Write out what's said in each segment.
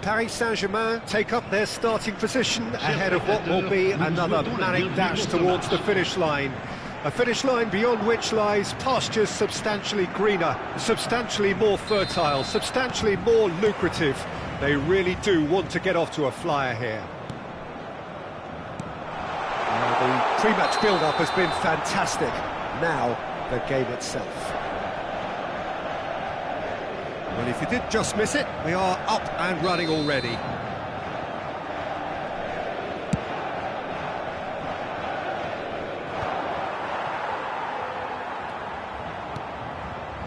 Paris Saint-Germain take up their starting position ahead of what will be another manic dash towards the finish line. A finish line beyond which lies pastures substantially greener, substantially more fertile, substantially more lucrative. They really do want to get off to a flyer here. The pre-match build-up has been fantastic. Now, the game itself. Well, if you did just miss it, we are up and running already.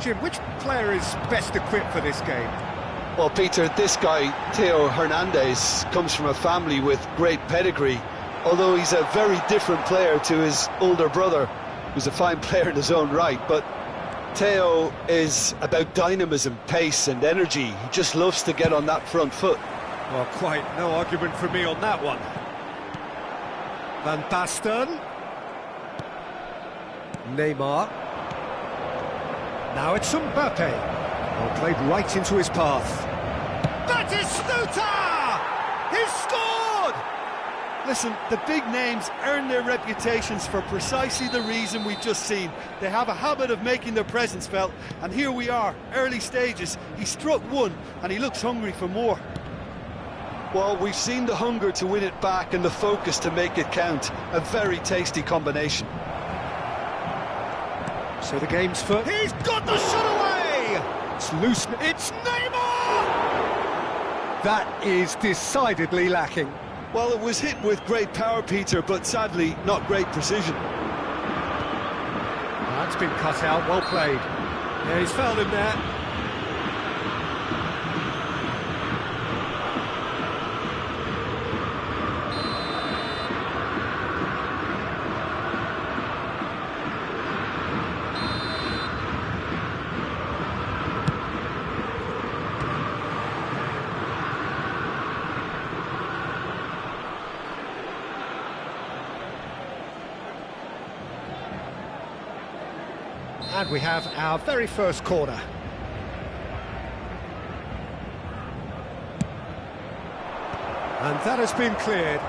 Jim, which player is best equipped for this game? Well, Peter, this guy, Theo Hernandez, comes from a family with great pedigree, although he's a very different player to his older brother, who's a fine player in his own right, but Theo is about dynamism, pace and energy. He just loves to get on that front foot. Well, quite no argument from me on that one. Van Basten. Neymar. Now it's Mbappe. Well, played right into his path. Batistuta! He's scored! Listen, the big names earn their reputations for precisely the reason we've just seen. They have a habit of making their presence felt, and here we are, early stages. He struck one, and he looks hungry for more. Well, we've seen the hunger to win it back and the focus to make it count. A very tasty combination. So the game's for... He's got the shot away! It's loose... It's Neymar! That is decidedly lacking. Well, it was hit with great power, Peter, but sadly, not great precision. That's been cut out, well played. Yeah, he's fouled him there. And we have our very first corner. And that has been cleared.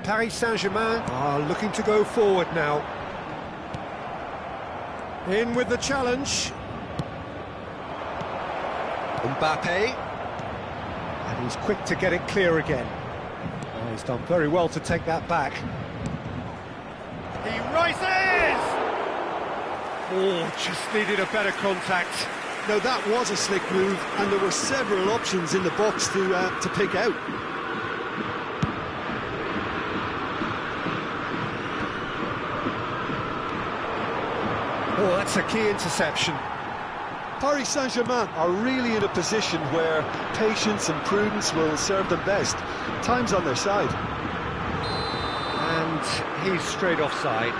Paris Saint-Germain are looking to go forward now. In with the challenge. Mbappe. And he's quick to get it clear again. Oh, he's done very well to take that back. He rises! Oh, just needed a better contact. Now that was a slick move, and there were several options in the box to pick out. Oh, that's a key interception. Paris Saint-Germain are really in a position where patience and prudence will serve them best. Time's on their side. And he's straight offside.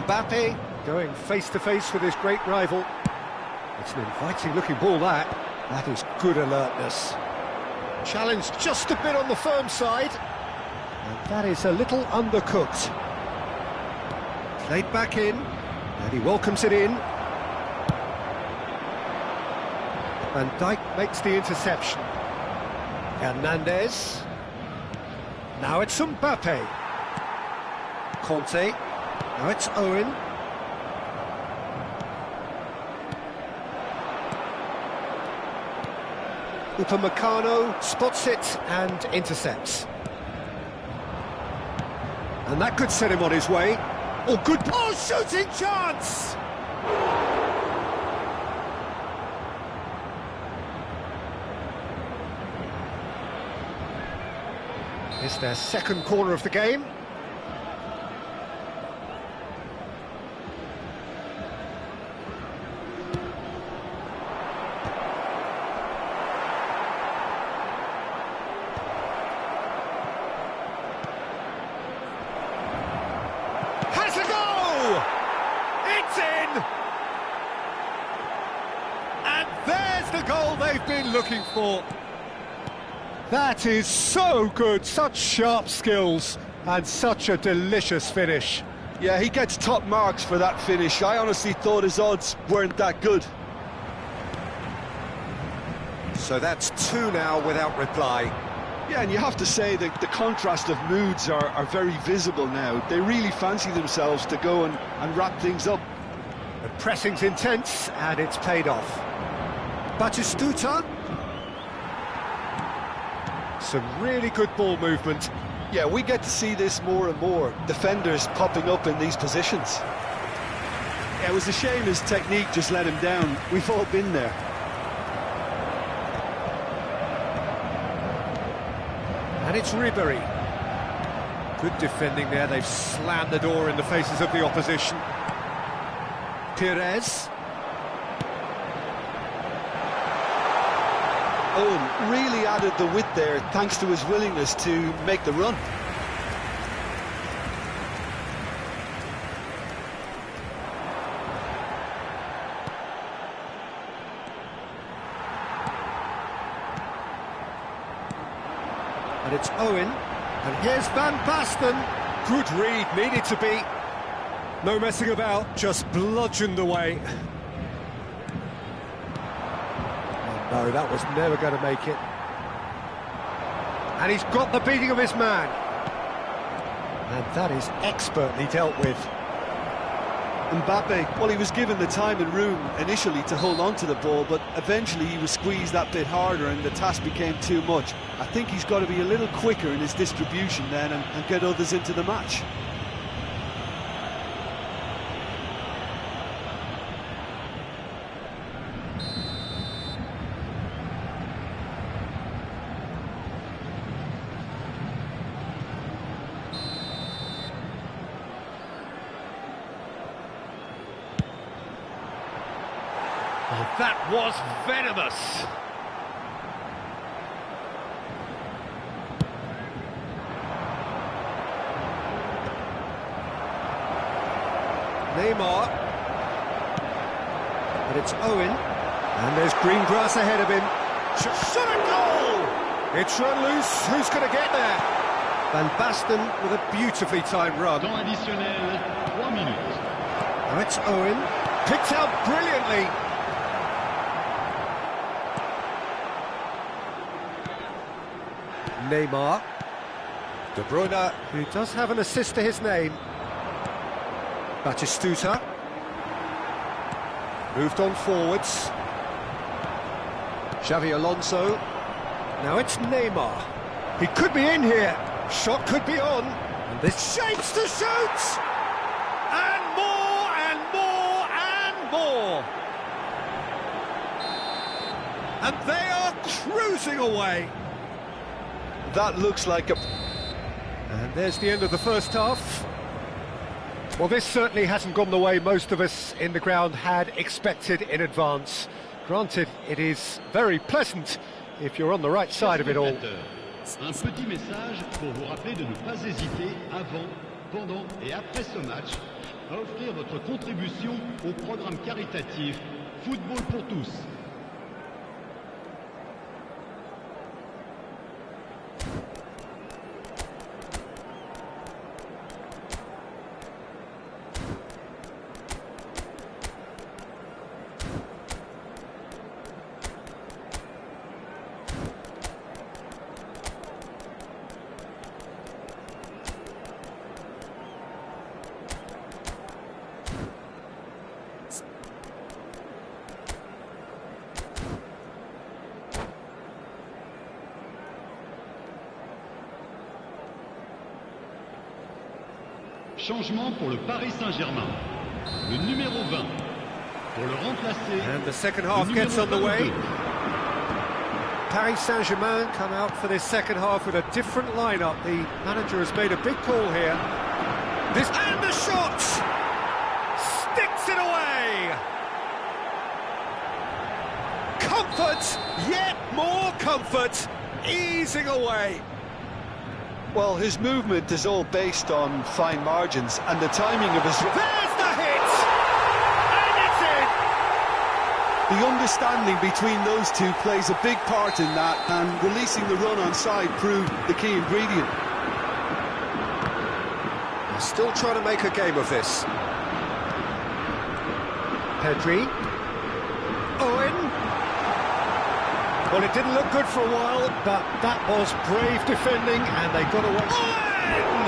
Mbappe going face-to-face with his great rival. It's an inviting-looking ball, that. That is good alertness. Challenged just a bit on the firm side. And that is a little undercooked. Played back in, and he welcomes it in. Van Dijk makes the interception. Hernandez. Now it's Mbappe. Conte. Now it's Owen. Upamecano spots it and intercepts. And that could set him on his way. Oh, good... Oh, shooting chance! It's their second corner of the game. Has a go! It's in! And there's the goal they've been looking for. That is so good, such sharp skills and such a delicious finish. Yeah, he gets top marks for that finish. I honestly thought his odds weren't that good. So that's two now without reply. Yeah, and you have to say that the contrast of moods are very visible now. They really fancy themselves to go and wrap things up. The pressing's intense and it's paid off. Batistuta. Some really good ball movement. Yeah, we get to see this more and more. Defenders popping up in these positions. Yeah, it was a shame his technique just let him down. We've all been there. And it's Ribery. Good defending there. They've slammed the door in the faces of the opposition. Pires. Owen really added the width there thanks to his willingness to make the run. And it's Owen. And here's Van Basten. Good read, needed to be. No messing about, just bludgeoned away. No, that was never going to make it. And he's got the beating of his man. And that is expertly dealt with. Mbappe, well, he was given the time and room initially to hold on to the ball, but eventually he was squeezed that bit harder and the task became too much. I think he's got to be a little quicker in his distribution then and get others into the match. Oh, that was venomous. Neymar. But it's Owen. And there's green grass ahead of him. Shot a goal! It's run loose. Who's going to get there? Van Basten with a beautifully timed run. Temps additionnel, 3 minutes. Now it's Owen. Picked out brilliantly. Neymar. De Bruyne, who does have an assist to his name. Batistuta. Moved on forwards. Xavi Alonso. Now it's Neymar. He could be in here. Shot could be on. And this shapes to shoot! And more, and more, and more! And they are cruising away. That looks like a... And there's the end of the first half. Well, this certainly hasn't gone the way most of us in the ground had expected in advance. Granted, it is very pleasant if you're on the right side of it all. Un petit message pour vous rappeler de ne pas hésiter avant, pendant et après ce match à offrir votre contribution au programme caritatif Football pour tous. Changement pour le Paris Saint-Germain. Le numéro 20. Pour le remplacer. And the second half gets underway. Paris Saint-Germain come out for this second half with a different lineup. The manager has made a big call here. And the shot! Sticks it away! Comfort! Yet more comfort! Easing away! Well, his movement is all based on fine margins, and the timing of his... There's the hit! And it's in! The understanding between those two plays a big part in that, and releasing the run on side proved the key ingredient. They're still trying to make a game of this. Pedri. Owen. Well, it didn't look good for a while, but that was brave defending, and they got away. Owen!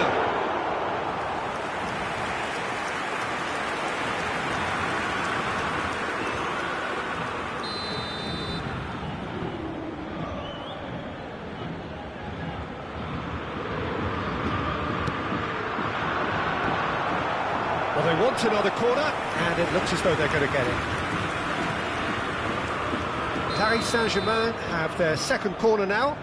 Well, they want another corner, and it looks as though they're going to get it. Paris Saint-Germain have their second corner now.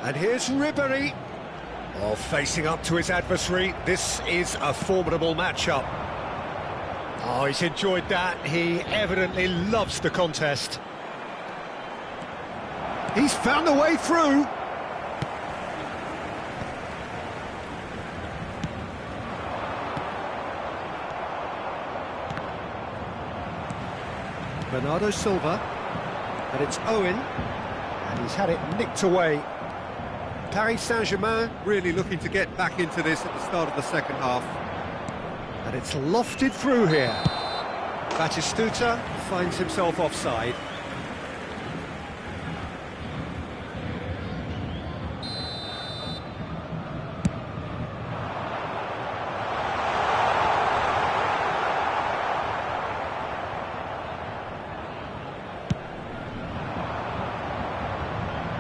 And here's Ribéry. Oh, facing up to his adversary. This is a formidable matchup. Oh, he's enjoyed that. He evidently loves the contest. He's found a way through. Bernardo Silva. And it's Owen. And he's had it nicked away. Paris Saint-Germain really looking to get back into this at the start of the second half. And it's lofted through here. Batistuta finds himself offside.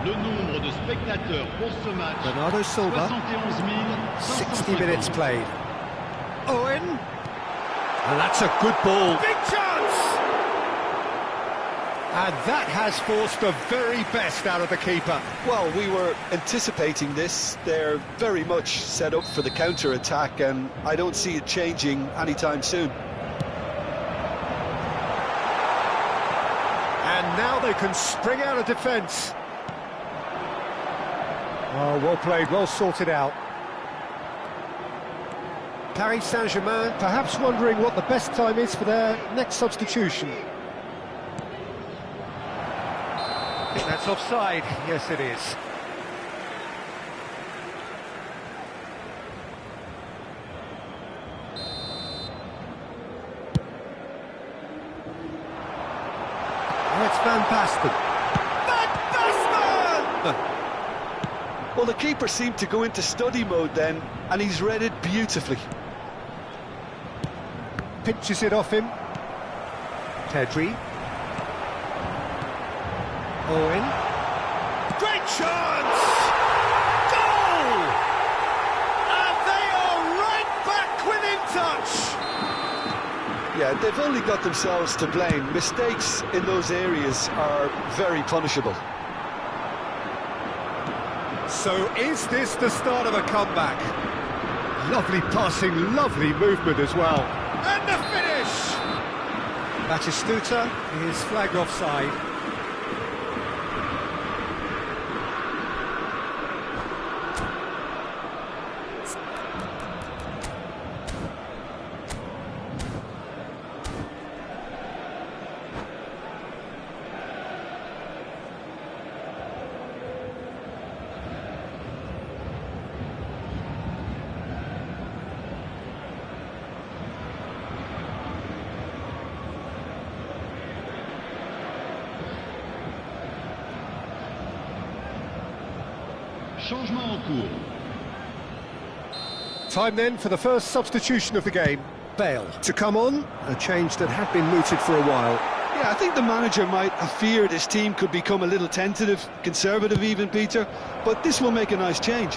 Le nombre de spectateurs pour ce match. Bernardo Silva. 71 60 minutes played. Owen. And that's a good ball. Big chance! And that has forced the very best out of the keeper. Well, we were anticipating this. They're very much set up for the counter-attack, and I don't see it changing anytime soon. And now they can spring out of defence. Oh, well played, well sorted out. Paris Saint-Germain perhaps wondering what the best time is for their next substitution. I think that's offside. Yes, it is. Oh, it's Van Basten. Van Basten! Well, the keeper seemed to go into study mode then, and he's read it beautifully. Pinches it off him. Pedri. Owen. Great chance! Goal! And they are right back within touch! Yeah, they've only got themselves to blame. Mistakes in those areas are very punishable. So is this the start of a comeback? Lovely passing, lovely movement as well. And the finish! Batistuta is flagged offside. Changement en cours. Time then for the first substitution of the game. Bale to come on, a change that had been mooted for a while. Yeah, I think the manager might have feared his team could become a little tentative, conservative even, Peter, but this will make a nice change.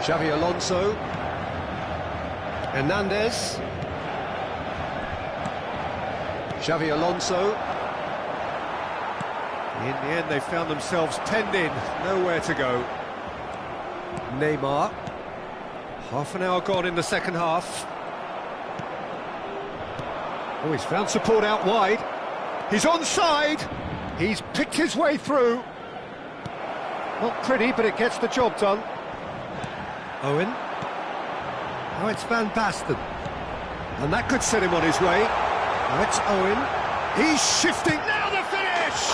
Xavi Alonso, Hernandez, Xavi Alonso. In the end, they found themselves penned in, nowhere to go. Neymar. Half an hour gone in the second half. Oh, he's found support out wide. He's onside. He's picked his way through. Not pretty, but it gets the job done. Owen. Now it's Van Basten. And that could set him on his way. Now it's Owen. He's shifting. Now the finish!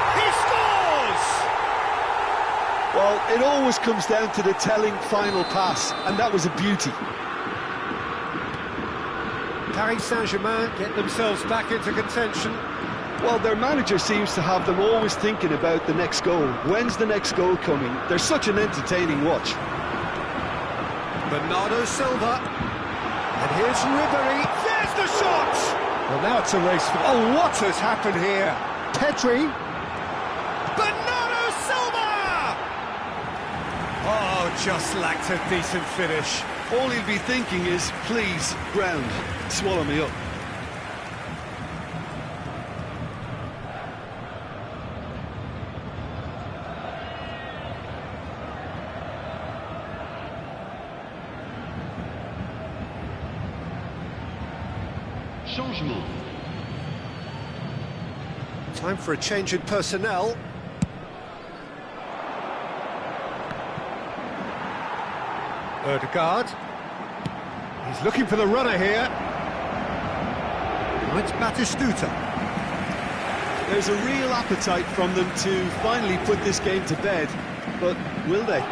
He scores! Well, it always comes down to the telling final pass, and that was a beauty. Paris Saint-Germain get themselves back into contention. Well, their manager seems to have them always thinking about the next goal. When's the next goal coming? They're such an entertaining watch. Bernardo Silva. And here's Ribery. There's the shot! Well, now it's a race for... Oh, what has happened here? Pedri. Bernardo Silva! Oh, just lacked a decent finish. All he'll be thinking is, please, ground, swallow me up. Changement. Time for a change in personnel. Ødegaard. He's looking for the runner here. Now it's Batistuta. There's a real appetite from them to finally put this game to bed, but will they?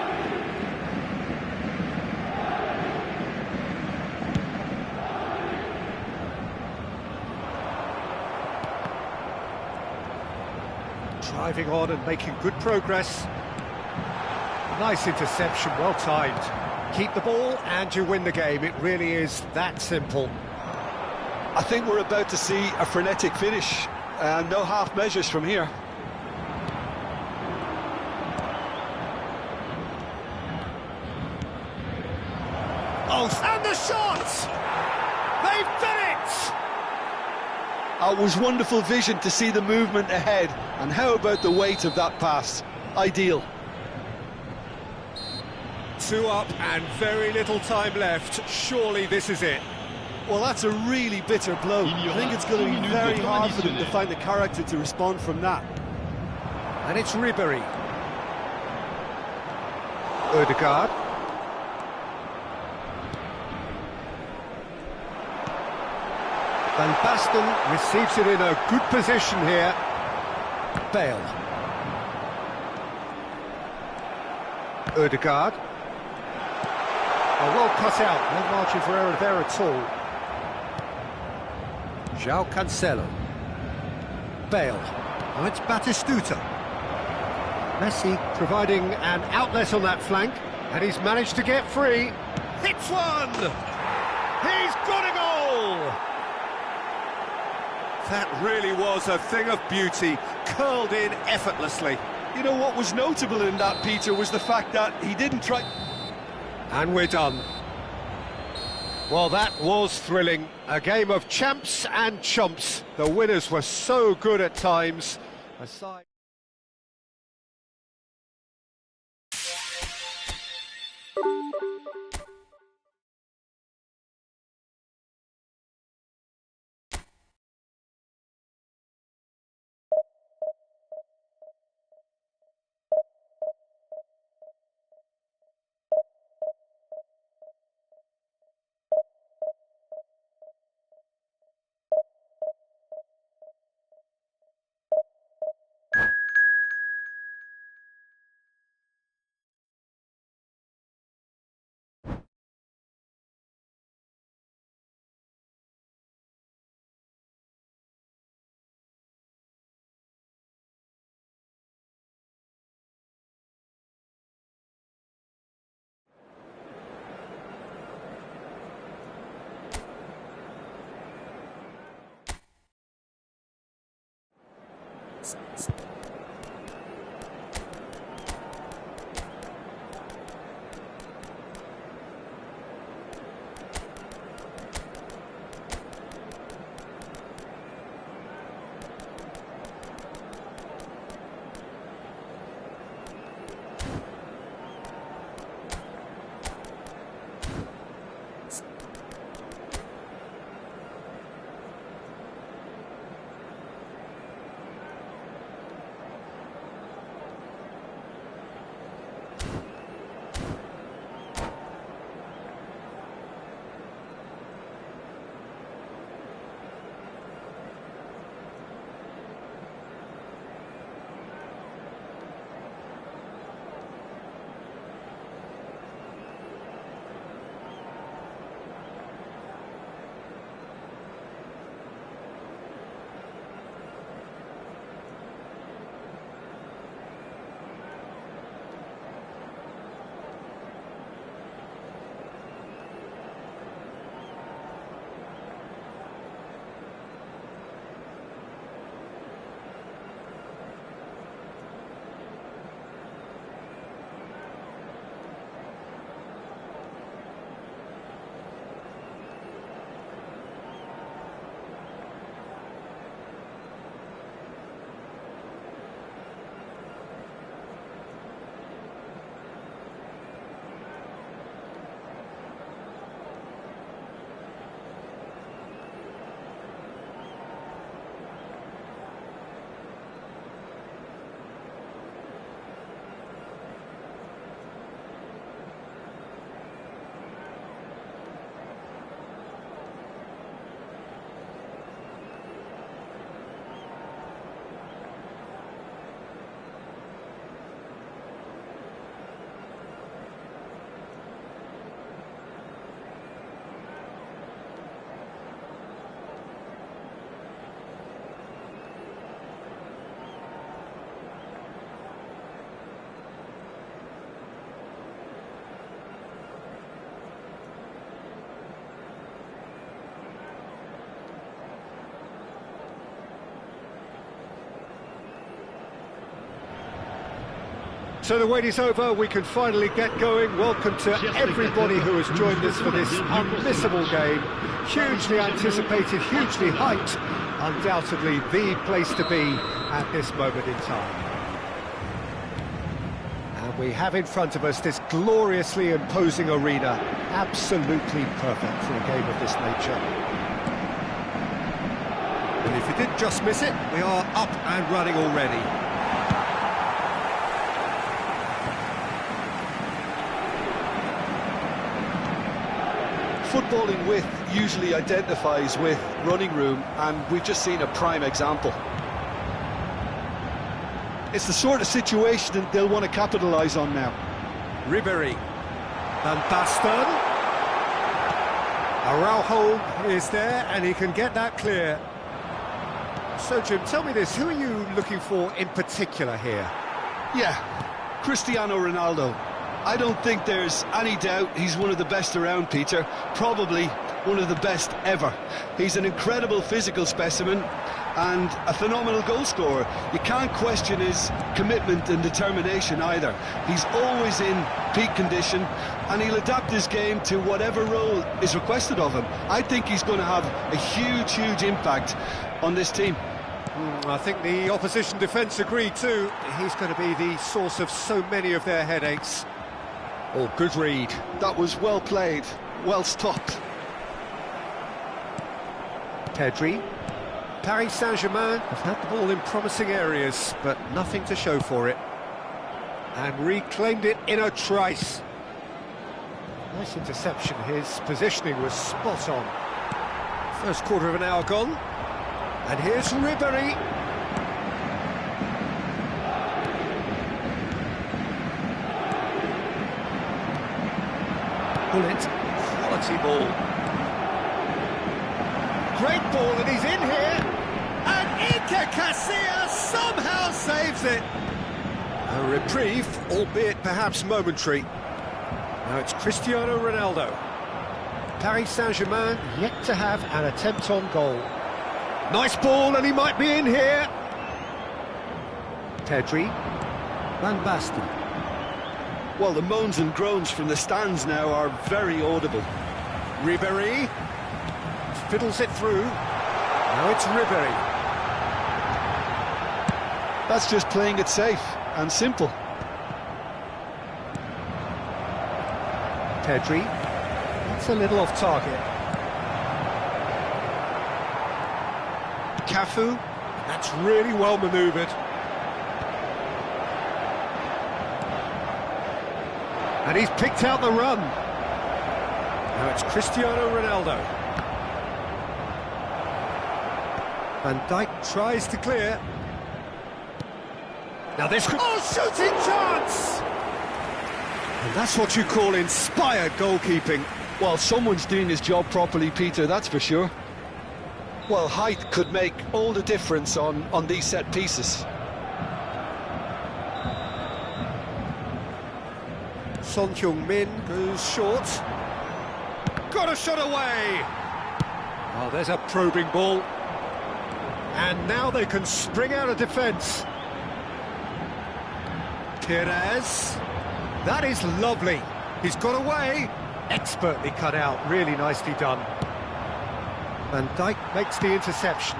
Driving on and making good progress. Nice interception, well timed. Keep the ball and you win the game. It really is that simple. I think we're about to see a frenetic finish. No half measures from here. Oh, and the shot! They've done it! It was wonderful vision to see the movement ahead. And how about the weight of that pass? Ideal. 2 up and very little time left. Surely this is it. Well, that's a really bitter blow. I think it's going to be very hard for them to find the character to respond from that. And it's Ribery. Ødegaard. Van Basten receives it in a good position here. Bale. Ødegaard. Oh, well cut out, no margin for error there at all. João Cancelo. Bale. Oh, it's Batistuta. Messi providing an outlet on that flank, and he's managed to get free. Hits one! He's got a goal! That really was a thing of beauty, curled in effortlessly. You know what was notable in that, Peter, was the fact that he didn't try... And we're done. Well, that was thrilling. A game of champs and chumps. The winners were so good at times. Aside... So the wait is over, we can finally get going. Welcome to everybody who has joined us for this unmissable game. Hugely anticipated, hugely hyped. Undoubtedly the place to be at this moment in time. And we have in front of us this gloriously imposing arena. Absolutely perfect for a game of this nature. And if you did just miss it, we are up and running already. Footballing width usually identifies with running room, and we've just seen a prime example. It's the sort of situation that they'll want to capitalise on now. Ribery. Van Basten. Araujo is there, and he can get that clear. So Jim, tell me this, who are you looking for in particular here? Yeah, Cristiano Ronaldo. I don't think there's any doubt he's one of the best around, Peter. Probably one of the best ever. He's an incredible physical specimen and a phenomenal goal scorer. You can't question his commitment and determination either. He's always in peak condition, and he'll adapt his game to whatever role is requested of him. I think he's going to have a huge, huge impact on this team. I think the opposition defence agree too. He's going to be the source of so many of their headaches. Oh, good read. That was well played, well stopped. Pedri. Paris Saint-Germain have had the ball in promising areas, but nothing to show for it. And reclaimed it in a trice. Nice interception, his positioning was spot on. First quarter of an hour gone. And here's Ribery. Bullet, quality ball. Great ball, and he's in here. And Iker Casillas somehow saves it. A reprieve, albeit perhaps momentary. Now it's Cristiano Ronaldo. Paris Saint-Germain yet to have an attempt on goal. Nice ball, and he might be in here. Pedri. Van Basten. Well, the moans and groans from the stands now are very audible. Ribéry. Fiddles it through. Now it's Ribéry. That's just playing it safe and simple. Pedri. That's a little off target. Cafu. That's really well manoeuvred. And he's picked out the run. Now it's Cristiano Ronaldo. Van Dijk tries to clear. Now this could... Oh, shooting chance! And that's what you call inspired goalkeeping. Well, someone's doing his job properly, Peter, that's for sure. Well, height could make all the difference on these set pieces. Son Heung-min goes short. Got a shot away! Oh, there's a probing ball. And now they can spring out of defence. Perez. That is lovely. He's got away. Expertly cut out. Really nicely done. Van Dijk makes the interception.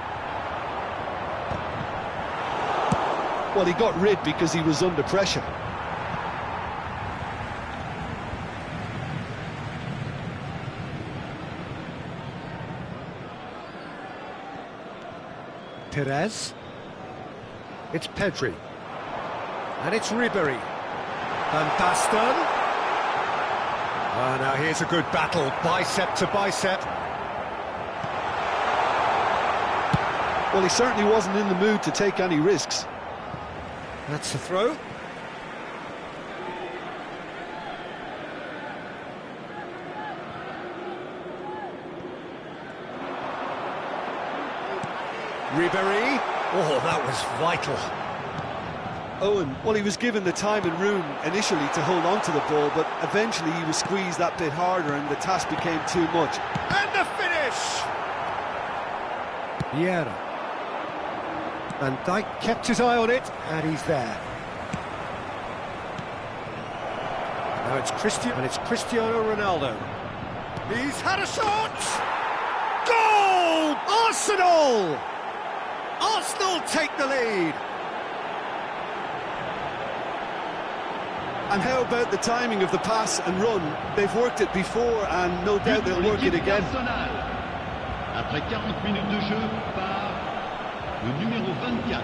Well, he got rid because he was under pressure. Perez. It's Pedri. And it's Ribéry. Van Basten. Now here's a good battle, bicep to bicep. Well, he certainly wasn't in the mood to take any risks. That's a throw. Ribéry. Oh, that was vital. Owen, well, he was given the time and room initially to hold on to the ball, but eventually he was squeezed that bit harder and the task became too much. And the finish! Vieira. Van Dijk kept his eye on it, and he's there. Now it's Cristiano Ronaldo. He's had a shot! Goal! Arsenal! Arsenal take the lead! And how about the timing of the pass and run? They've worked it before and no doubt they'll work it again. Après 40 minutes de jeu par le numéro 24.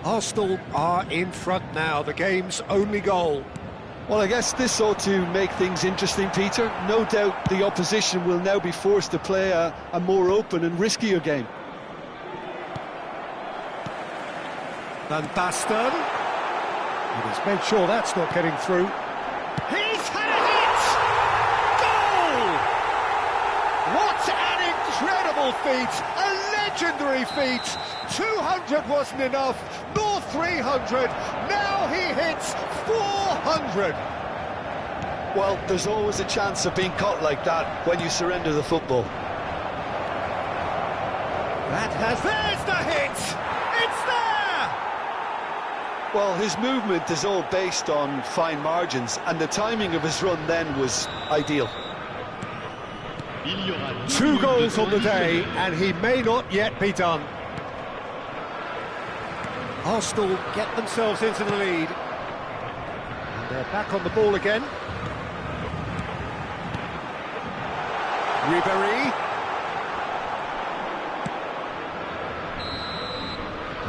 Arsenal are in front now, the game's only goal. Well, I guess this ought to make things interesting, Peter. No doubt the opposition will now be forced to play a more open and riskier game. Van Basten. He has made sure that's not getting through. He's had a hit! Goal! What an incredible feat! A legendary feat! 200 wasn't enough, nor 300. Now he hits 400. Well, there's always a chance of being caught like that when you surrender the football. There's the hit! It's there! Well, his movement is all based on fine margins, and the timing of his run then was ideal. Il y aura 2 goals on the temps day, additionnel. and he may not yet be done. Arsenal get themselves into the lead. And they're back on the ball again. Ribéry.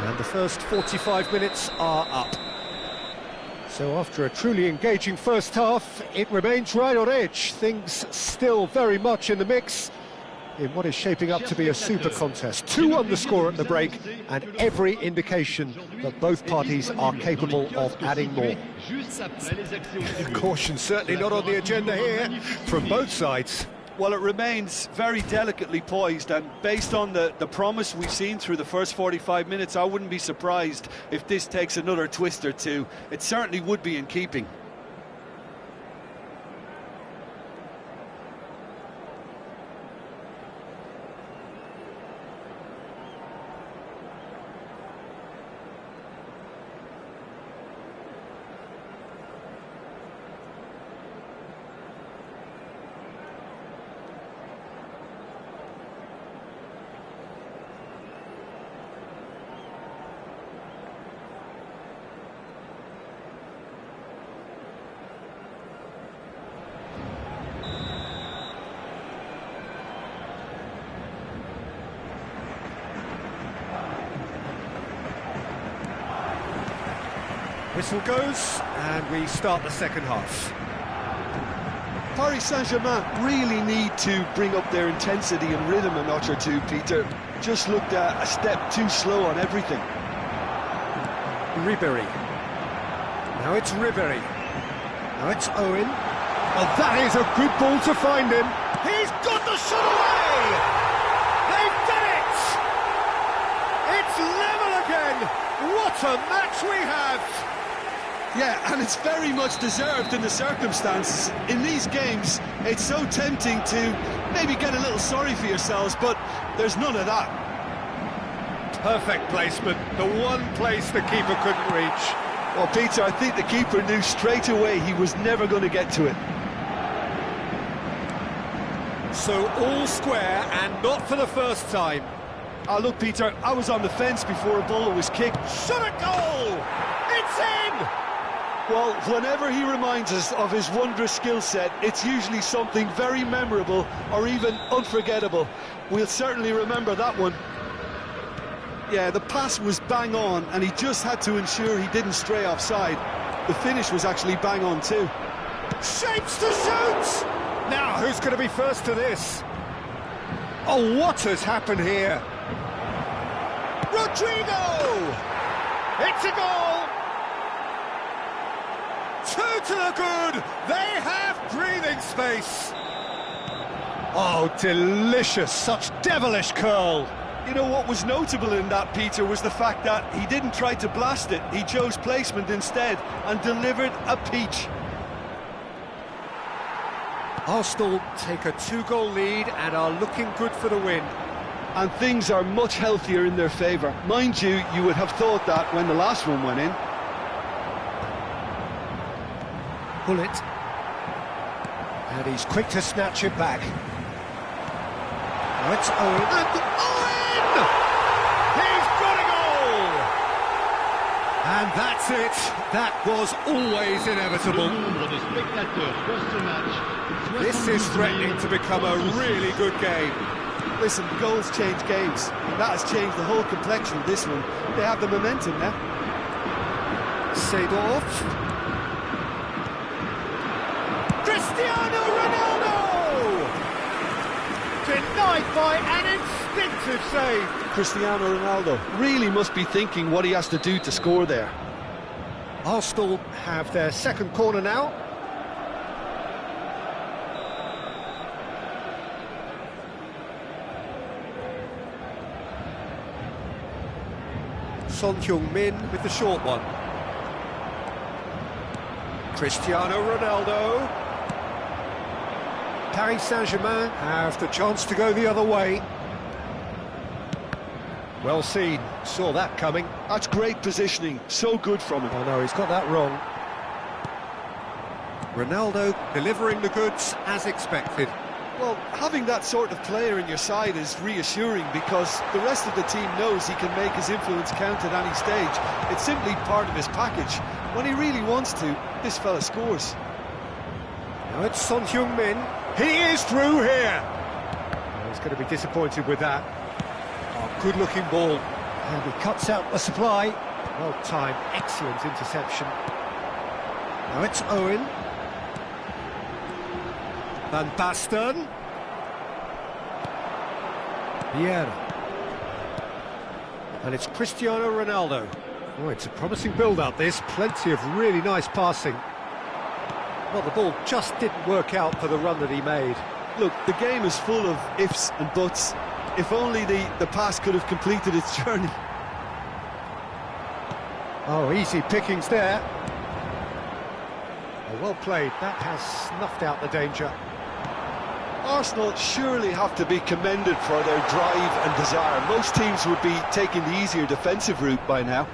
And the first 45 minutes are up. So after a truly engaging first half, it remains right on edge. Things still very much in the mix in what is shaping up to be a super contest. 2-1 the score at the break, and every indication that both parties are capable of adding more. Caution certainly not on the agenda here from both sides. Well, it remains very delicately poised, and based on the promise we've seen through the first 45 minutes, I wouldn't be surprised if this takes another twist or two. It certainly would be in keeping. Whistle goes, and we start the second half. Paris Saint-Germain really need to bring up their intensity and rhythm a notch or two, Peter. Just looked a step too slow on everything. Ribéry. Now it's Ribéry. Now it's Owen. Oh, that is a good ball to find him. He's got the shot away! They've done it! It's level again! What a match we have! Yeah, and it's very much deserved in the circumstances. In these games, it's so tempting to maybe get a little sorry for yourselves, but there's none of that. Perfect placement, the one place the keeper couldn't reach. Well, Peter, I think the keeper knew straight away he was never going to get to it. So all square, and not for the first time. Ah, look, Peter, I was on the fence before a ball was kicked. Shot a goal! It's in! Well, whenever he reminds us of his wondrous skill set, it's usually something very memorable or even unforgettable. We'll certainly remember that one. Yeah, the pass was bang on, and he just had to ensure he didn't stray offside. The finish was actually bang on too. Shapes to shoot! Now, who's going to be first to this? Oh, what has happened here? Rodrigo! It's a goal! 2 to the good! They have breathing space! Oh, delicious! Such devilish curl! You know what was notable in that, Peter, was the fact that he didn't try to blast it. He chose placement instead and delivered a peach. Arsenal take a 2-goal lead and are looking good for the win. And things are much healthier in their favour. Mind you, you would have thought that when the last one went in. Pull it. And he's quick to snatch it back. Now it's Owen. And Owen! He's got a goal! And that's it. That was always inevitable. Le nombre de spectateurs pour ce match. This is threatening to become a really good game. Listen, goals change games, and that has changed the whole complexion of this one. They have the momentum now. Seedorf. Cristiano Ronaldo! Denied by an instinctive save. Cristiano Ronaldo really must be thinking what he has to do to score there. Arsenal have their second corner now. Son Heung-min with the short one. Cristiano Ronaldo. Paris Saint-Germain have the chance to go the other way. Well seen, saw that coming. That's great positioning, so good from him. Oh no, he's got that wrong. Ronaldo delivering the goods as expected. Well, having that sort of player in your side is reassuring because the rest of the team knows he can make his influence count at any stage. It's simply part of his package. When he really wants to, this fella scores. Now it's Son Heung-min. He is through here. Oh, he's going to be disappointed with that. Oh, good-looking ball. And he cuts out the supply. Well timed, excellent interception. Now it's Owen. Van Basten. Vieira. And it's Cristiano Ronaldo. Oh, it's a promising build-up, this. Plenty of really nice passing. Well, the ball just didn't work out for the run that he made. Look, the game is full of ifs and buts. If only the pass could have completed its journey. Oh, easy pickings there. Oh, well played. That has snuffed out the danger. Arsenal surely have to be commended for their drive and desire. Most teams would be taking the easier defensive route by now.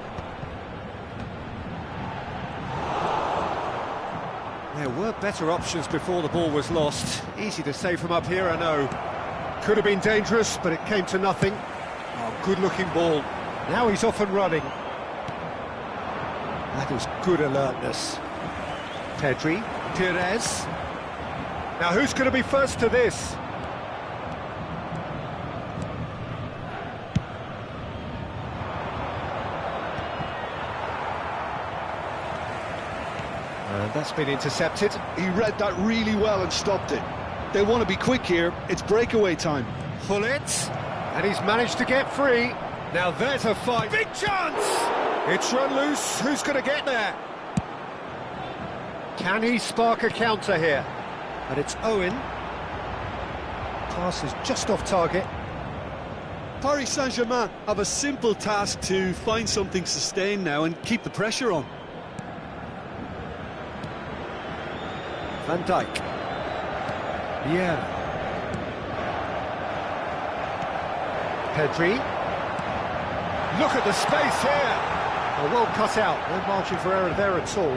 There were better options before the ball was lost. Easy to say from up here, I know. Could have been dangerous, but it came to nothing. Oh, good-looking ball. Now he's off and running. That is good alertness. Pedri, Pires. Now who's going to be first to this? And that's been intercepted. He read that really well and stopped it. They want to be quick here. It's breakaway time. Pullet, and he's managed to get free. Now there's a fight. Big chance! It's run loose. Who's going to get there? Can he spark a counter here? And it's Owen. Pass is just off target. Paris Saint-Germain have a simple task to find something sustained now and keep the pressure on. Van Dijk. Yeah. Pedri. Look at the space here. Oh, well cut out. No margin for error there at all.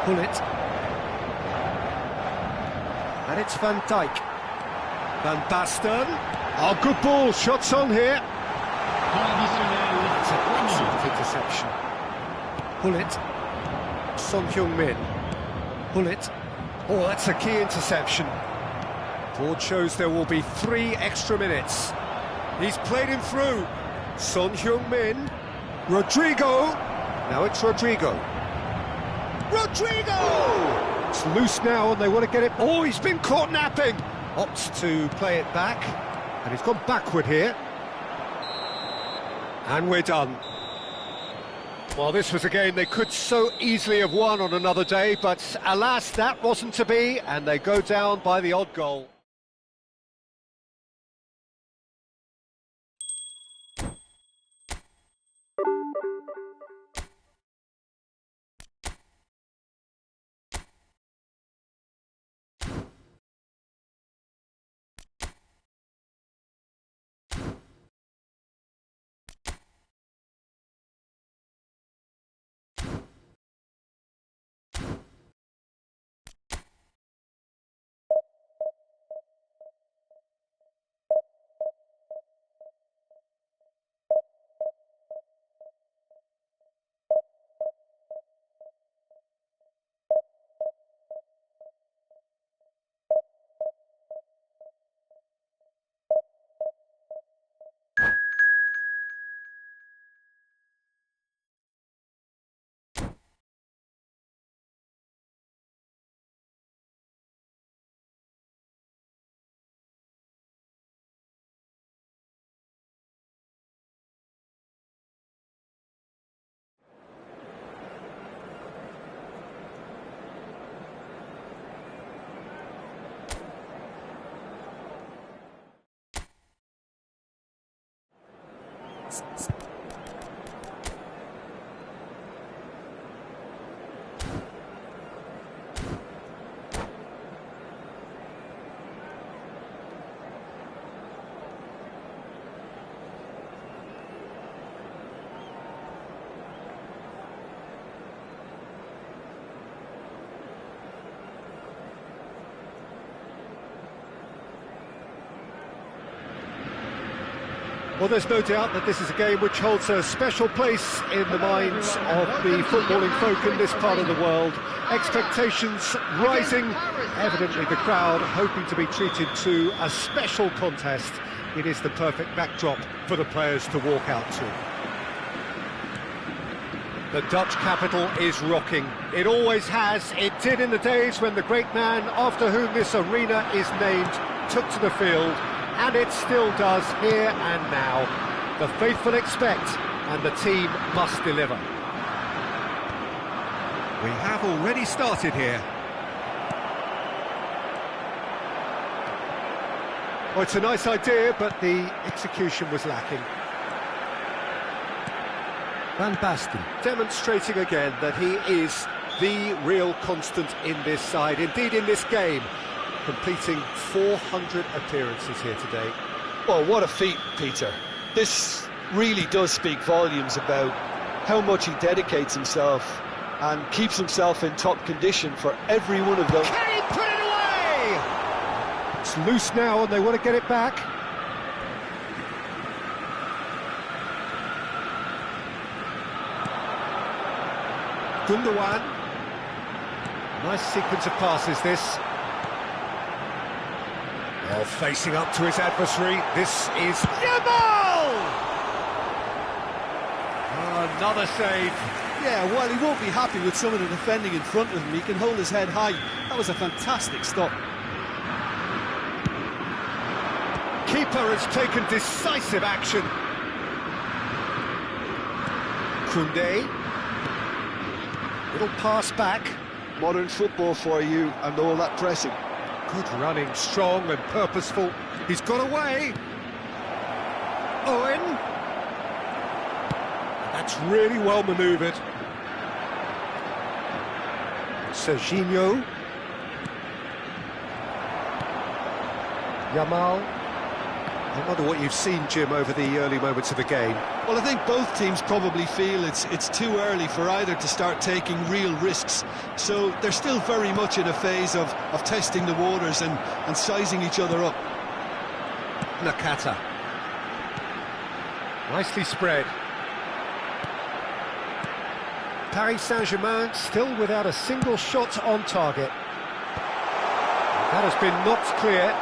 Pullet. And it's Van Dijk. Van Basten. Oh, good ball. Shots on here. It's an excellent interception. Pullet. Son Heung-min. Pullet. Oh, that's a key interception. Board shows there will be 3 extra minutes. He's played him through. Son Heung-min. Rodrigo. Now it's Rodrigo. Rodrigo! It's loose now and they want to get it. Oh, he's been caught napping. Opts to play it back. And he's gone backward here. And we're done. Well, this was a game they could so easily have won on another day, but alas, that wasn't to be, and they go down by the odd goal. Well, there's no doubt that this is a game which holds a special place in the minds of the footballing folk in this part of the world. Expectations rising, evidently the crowd hoping to be treated to a special contest. It is the perfect backdrop for the players to walk out to. The Dutch capital is rocking. It always has. It did in the days when the great man after whom this arena is named took to the field, and it still does here and now. The faithful expect, and the team must deliver. We have already started here. Well, it's a nice idea, but the execution was lacking. Van Basten. Demonstrating again that he is the real constant in this side, indeed in this game, completing 400 appearances here today. Well, what a feat, Peter. This really does speak volumes about how much he dedicates himself and keeps himself in top condition for every one of those. Can he put it away? It's loose now and they want to get it back. Gundogan. Nice sequence of passes, this. Well, facing up to his adversary, this is Yamal! Oh, another save. Yeah, well, he won't be happy with some of the defending in front of him. He can hold his head high. That was a fantastic stop. Keeper has taken decisive action. Koundé. Little pass back. Modern football for you and all that pressing. Good running, strong and purposeful. He's got away. Owen. That's really well manoeuvred. Serginho. Yamal. I wonder what you've seen, Jim, over the early moments of the game. Well, I think both teams probably feel it's too early for either to start taking real risks. So they're still very much in a phase of testing the waters and sizing each other up. Nakata. Nicely spread. Paris Saint-Germain still without a single shot on target. That has been knocked clear.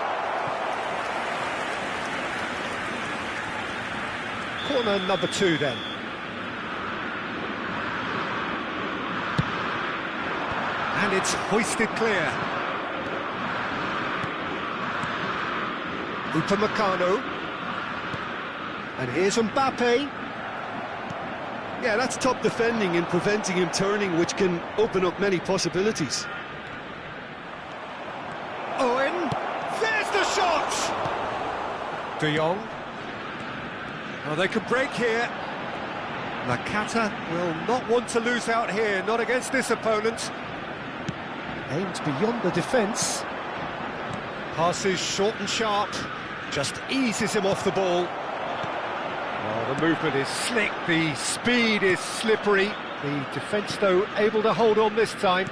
Corner number 2 then. And it's hoisted clear. Upamecano. And here's Mbappe. Yeah, that's top defending and preventing him turning, which can open up many possibilities. Owen. There's the shot! De Jong. Oh, they can break here. Nakata will not want to lose out here, not against this opponent. Aims beyond the defence. Passes short and sharp, just eases him off the ball. Oh, the movement is slick, the speed is slippery. The defence, though, able to hold on this time.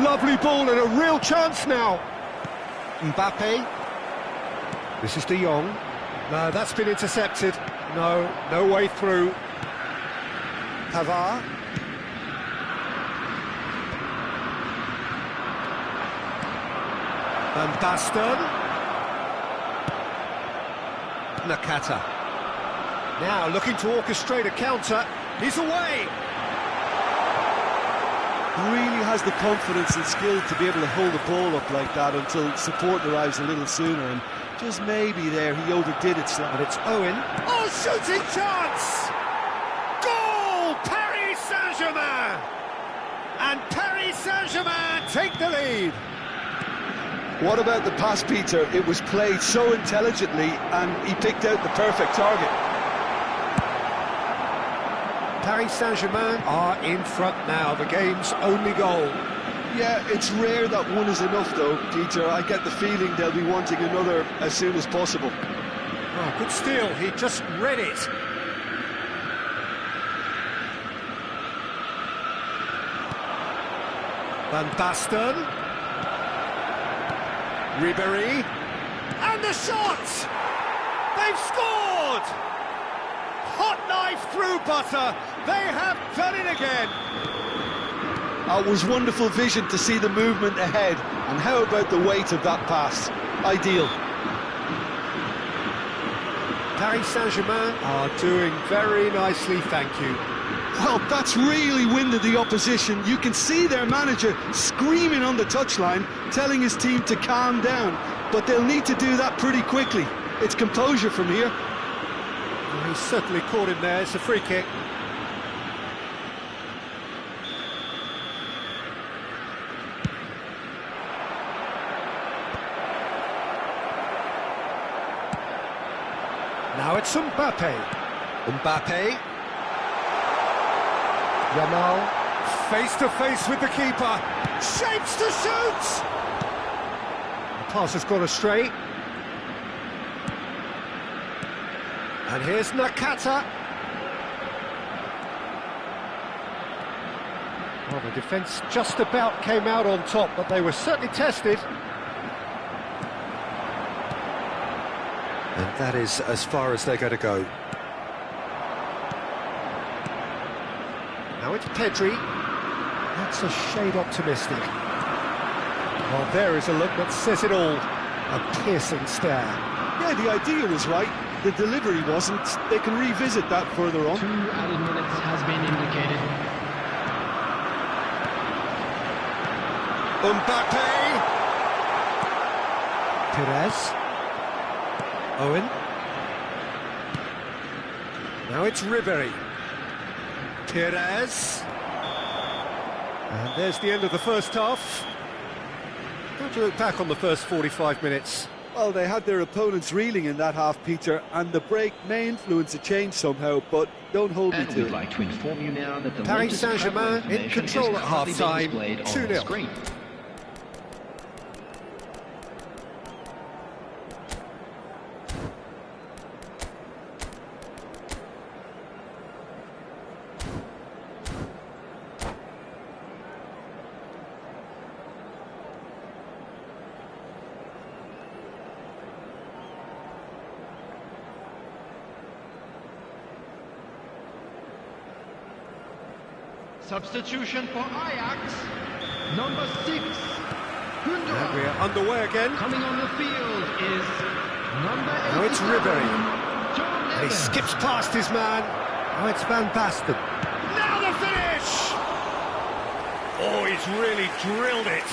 Lovely ball and a real chance now. Mbappe. This is De Jong. No, that's been intercepted. No way through. Pavard. Van Basten. Nakata. Now looking to orchestrate a counter. He's away. Really has the confidence and skill to be able to hold the ball up like that until support arrives a little sooner, and just maybe there he overdid it slightly. But it's Owen. Oh, shooting chance! Goal! Paris Saint-Germain! And Paris Saint-Germain take the lead. What about the pass, Peter? It was played so intelligently and he picked out the perfect target. Paris Saint-Germain are in front now, the game's only goal. Yeah, it's rare that one is enough though, Peter. I get the feeling they'll be wanting another as soon as possible. Oh, good steal, he just read it. Van Basten. Ribéry. And the shot! They've scored! Hot knife through butter. They have done it again. It was wonderful vision to see the movement ahead, and how about the weight of that pass? Ideal. Paris Saint-Germain are doing very nicely, thank you. Well, that's really winded the opposition. You can see their manager screaming on the touchline, telling his team to calm down. But they'll need to do that pretty quickly. It's composure from here. Well, he's certainly caught him there. It's a free kick. Now it's Mbappe. Mbappe. Yamal, face to face with the keeper. Shapes to shoot! The pass has gone astray. And here's Nakata. Well, the defence just about came out on top, but they were certainly tested. And that is as far as they're going to go. Now it's Pedri. That's a shade optimistic. Well, there is a look that says it all. A piercing stare. Yeah, the idea was right. The delivery wasn't. They can revisit that further on. 2 added minutes has been indicated. Mbappe. Perez. Owen. Now it's Ribery. Perez. And there's the end of the first half. Don't look back on the first 45 minutes. Well, they had their opponents reeling in that half, Peter, and the break may influence a change somehow, but don't hold me to we'd it. like to inform you now that the Paris Saint-Germain in control at half-time, 2-0. Screen. Substitution for Ajax, number 6, And we're underway again. Coming on the field is number 8. Now it's Ribery. And he skips past his man. Now it's Van Basten. Now the finish! Oh, he's really drilled it.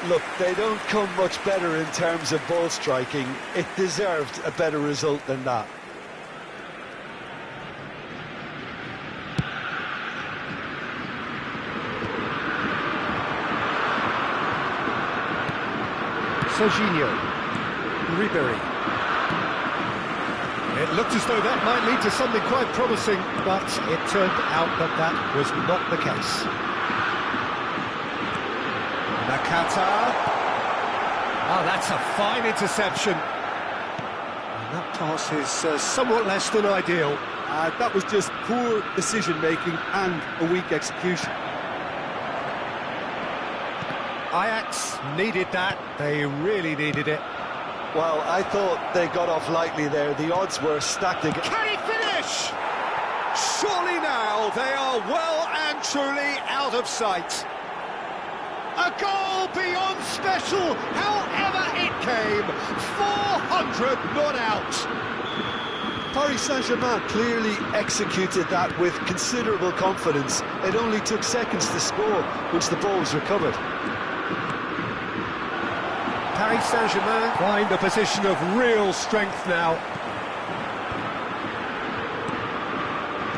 Look, they don't come much better in terms of ball striking. It deserved a better result than that. Serginho. Ribery. It looked as though that might lead to something quite promising, but it turned out that that was not the case. Nakata. Oh, that's a fine interception. And that pass is somewhat less than ideal. That was just poor decision-making and a weak execution. Ajax needed that. They really needed it. Well, I thought they got off lightly there. The odds were stacked against. Can he finish? Surely now they are well and truly out of sight. A goal beyond special, however it came. 400 not out. Paris Saint-Germain clearly executed that with considerable confidence. It only took seconds to score once the ball was recovered. Paris Saint-Germain find a position of real strength now.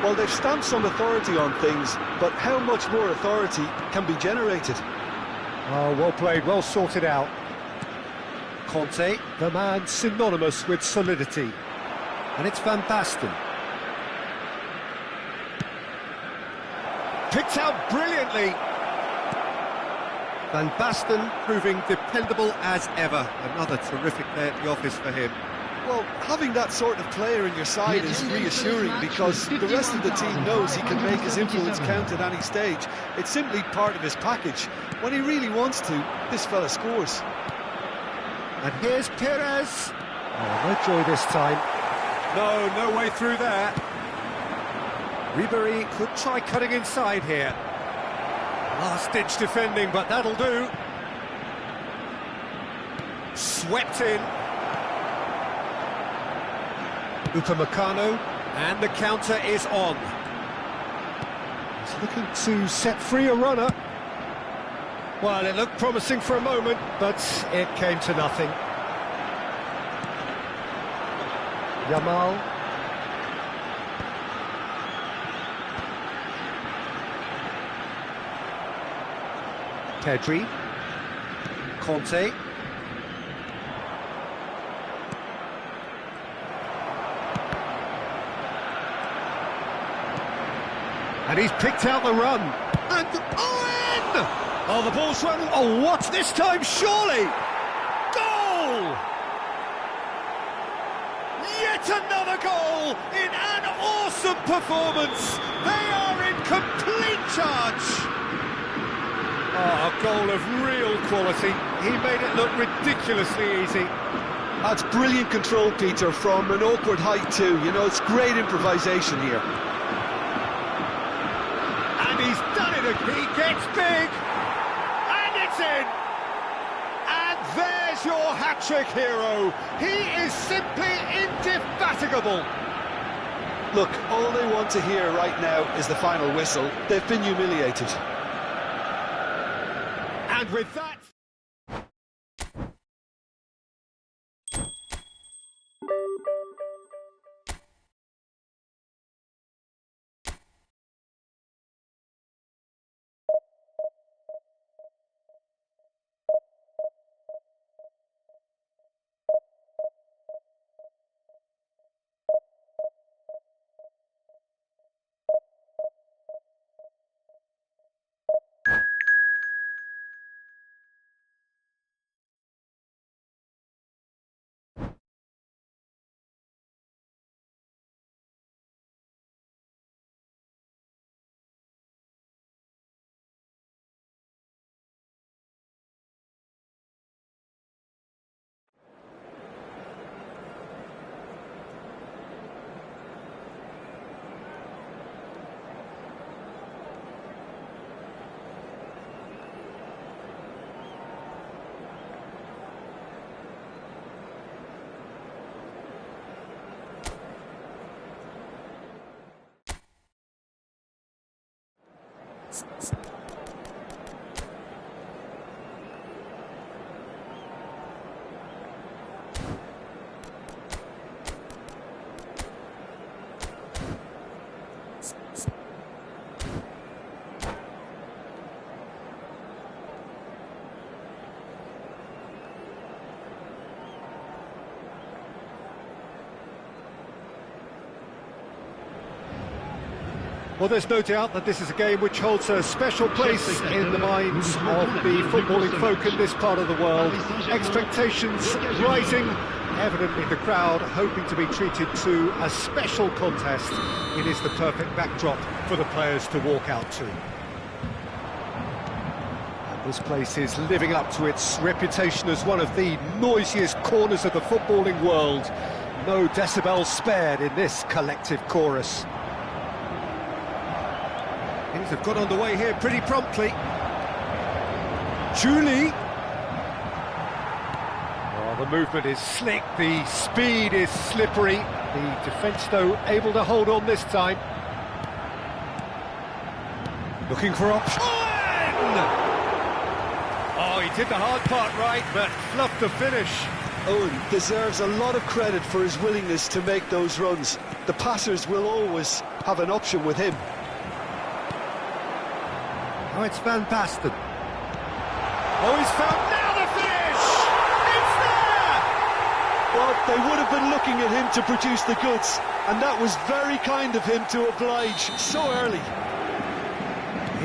Well, they've stamped some authority on things, but how much more authority can be generated? Oh, well played, well sorted out. Conte, the man synonymous with solidity. And it's Van Basten. Picked out brilliantly. Van Basten proving dependable as ever. Another terrific day at the office for him. Well, having that sort of player in your side is reassuring because the rest of the team knows he can make his influence count at any stage. It's simply part of his package. When he really wants to, this fella scores. And here's Perez. Oh, no joy this time. No way through there. Ribery could try cutting inside here. Last-ditch defending, but that'll do. Swept in. Upamecano, and the counter is on. He's looking to set free a runner. Well, it looked promising for a moment, but it came to nothing. Yamal. Pedri. Conte. And he's picked out the run. And in! Oh, the ball's run. Oh, what this time, surely? Goal! Yet another goal in an awesome performance. They are in complete charge. Oh, a goal of real quality. He made it look ridiculously easy. That's brilliant control, Peter, from an awkward height too. You know, it's great improvisation here. And he's done it again. He gets big. And it's in. And there's your hat-trick hero. He is simply indefatigable. Look, all they want to hear right now is the final whistle. They've been humiliated. And with that... Well, there's no doubt that this is a game which holds a special place in the minds of the footballing folk in this part of the world. Expectations rising, evidently the crowd hoping to be treated to a special contest. It is the perfect backdrop for the players to walk out to. And this place is living up to its reputation as one of the noisiest corners of the footballing world. No decibels spared in this collective chorus. Things have got underway here pretty promptly. Julie. Oh, the movement is slick, the speed is slippery. The defence, though, able to hold on this time. Looking for option. Oh, he did the hard part right, but fluffed the finish. Owen deserves a lot of credit for his willingness to make those runs. The passers will always have an option with him. Oh, it's Van Basten. Oh, he's found now the finish! It's there! Well, they would have been looking at him to produce the goods, and that was very kind of him to oblige so early.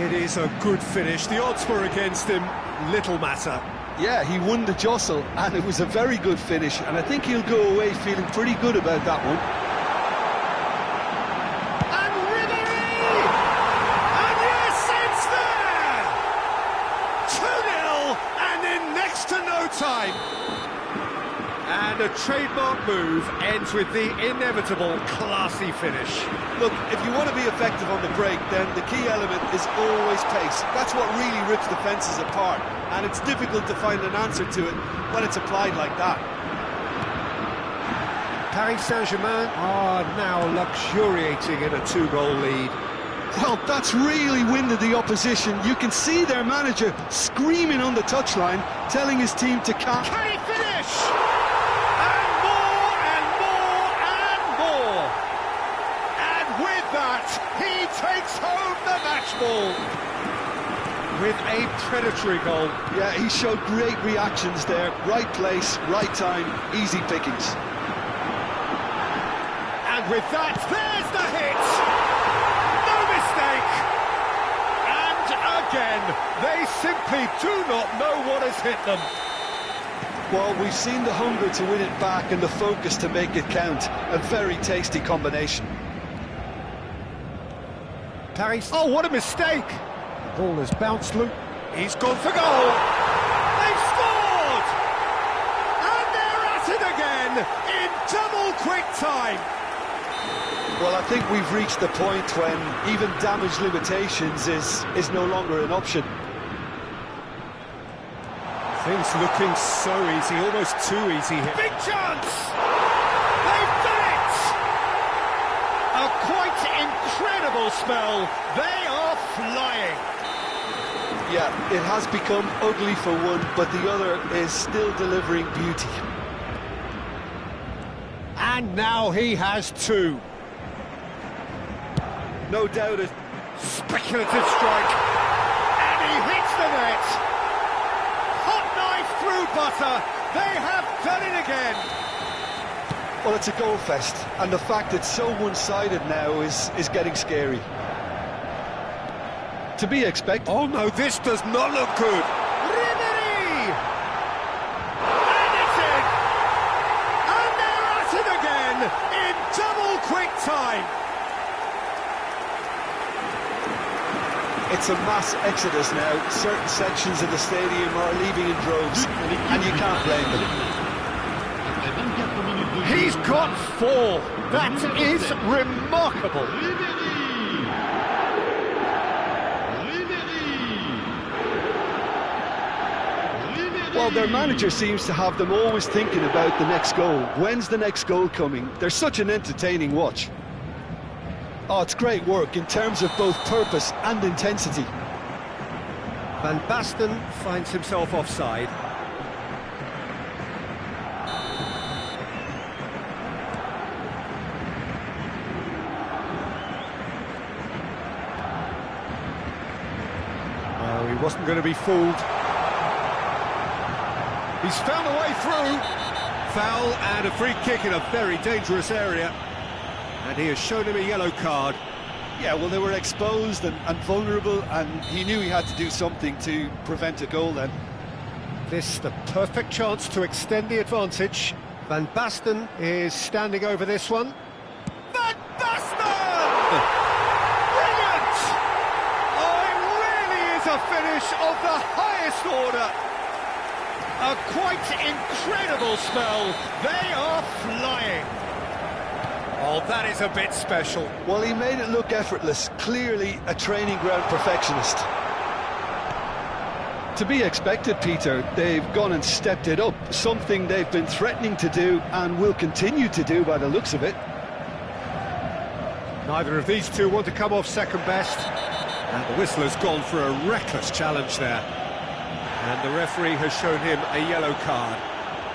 It is a good finish. The odds were against him, little matter. Yeah, he won the jostle, and it was a very good finish, and I think he'll go away feeling pretty good about that one. Time. And a trademark move ends with the inevitable classy finish. Look, if you want to be effective on the break, then the key element is always pace. That's what really rips defences apart, and it's difficult to find an answer to it when it's applied like that. Paris Saint-Germain are now luxuriating in a 2-goal lead. Well, that's really winded the opposition. You can see their manager screaming on the touchline, telling his team to Can he finish? And more and more and more. And with that, he takes home the match ball. With a predatory goal. Yeah, he showed great reactions there. Right place, right time, easy pickings. And with that, there's the hit. No mistake. And again, they simply do not know what has hit them. Well, we've seen the hunger to win it back and the focus to make it count. A very tasty combination. Paris. Oh, what a mistake. The ball has bounced loose. He's gone for goal. They've scored. And they're at it again in double quick time. Well, I think we've reached the point when even damage limitations is no longer an option. Things looking so easy, almost too easy here. Big chance! They've done it! A quite incredible spell. They are flying. Yeah, it has become ugly for one, but the other is still delivering beauty. And now he has two. no doubt a speculative strike. And he hits the net. Hot knife through butter. They have done it again. Well, it's a goal fest, and the fact it's so one-sided now is getting scary. To be expected. Oh no, this does not look good. Ribery! And it's in! And they're at it again in double quick time. It's a mass exodus now. Certain sections of the stadium are leaving in droves, and you can't blame them. He's got 4. That is remarkable. Well, their manager seems to have them always thinking about the next goal. When's the next goal coming? They're such an entertaining watch. Oh, it's great work in terms of both purpose and intensity. Van Basten finds himself offside. Oh, he wasn't going to be fooled. He's found a way through. Foul and a free kick in a very dangerous area. And he has shown him a yellow card. Yeah, well, they were exposed and vulnerable, and he knew he had to do something to prevent a goal then. This the perfect chance to extend the advantage. Van Basten is standing over this one. Van Basten! Brilliant! Oh, it really is a finish of the highest order. A quite incredible spell. They are flying. Oh, that is a bit special. Well, he made it look effortless. Clearly a training ground perfectionist. To be expected, Peter. They've gone and stepped it up. Something they've been threatening to do and will continue to do by the looks of it. Neither of these two want to come off second best. And the whistle has gone for a reckless challenge there. And the referee has shown him a yellow card.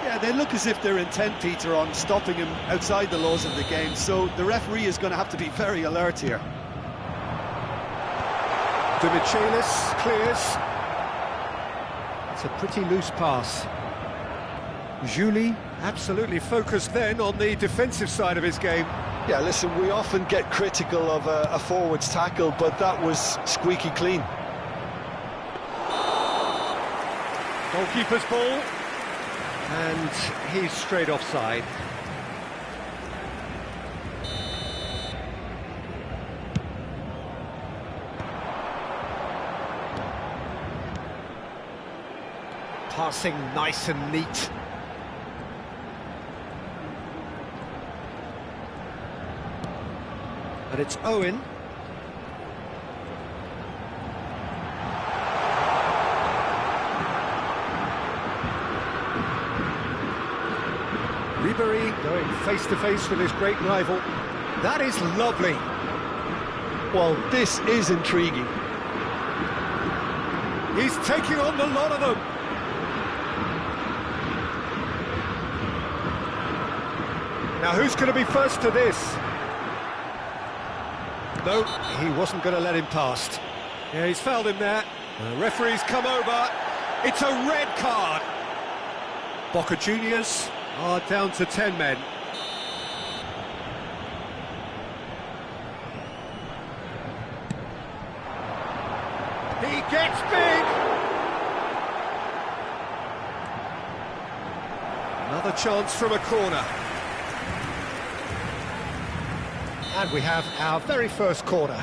Yeah, they look as if they're intent, Peter, on stopping him outside the laws of the game, so the referee is going to have to be very alert here. De Michelis clears. It's a pretty loose pass. Julie absolutely focused then on the defensive side of his game. Yeah, listen, we often get critical of a forward's tackle, but that was squeaky clean. Goalkeeper's ball. And he's straight offside. Passing nice and neat. And it's Owen. Ribery going face-to-face with his great rival. That is lovely. Well, this is intriguing. He's taking on the lot of them. Now, who's going to be first to this? No, he wasn't going to let him past. Yeah, he's fouled him there. The referee's come over. It's a red card. Boca Juniors are down to 10 men. He gets big! Another chance from a corner. And we have our very first corner.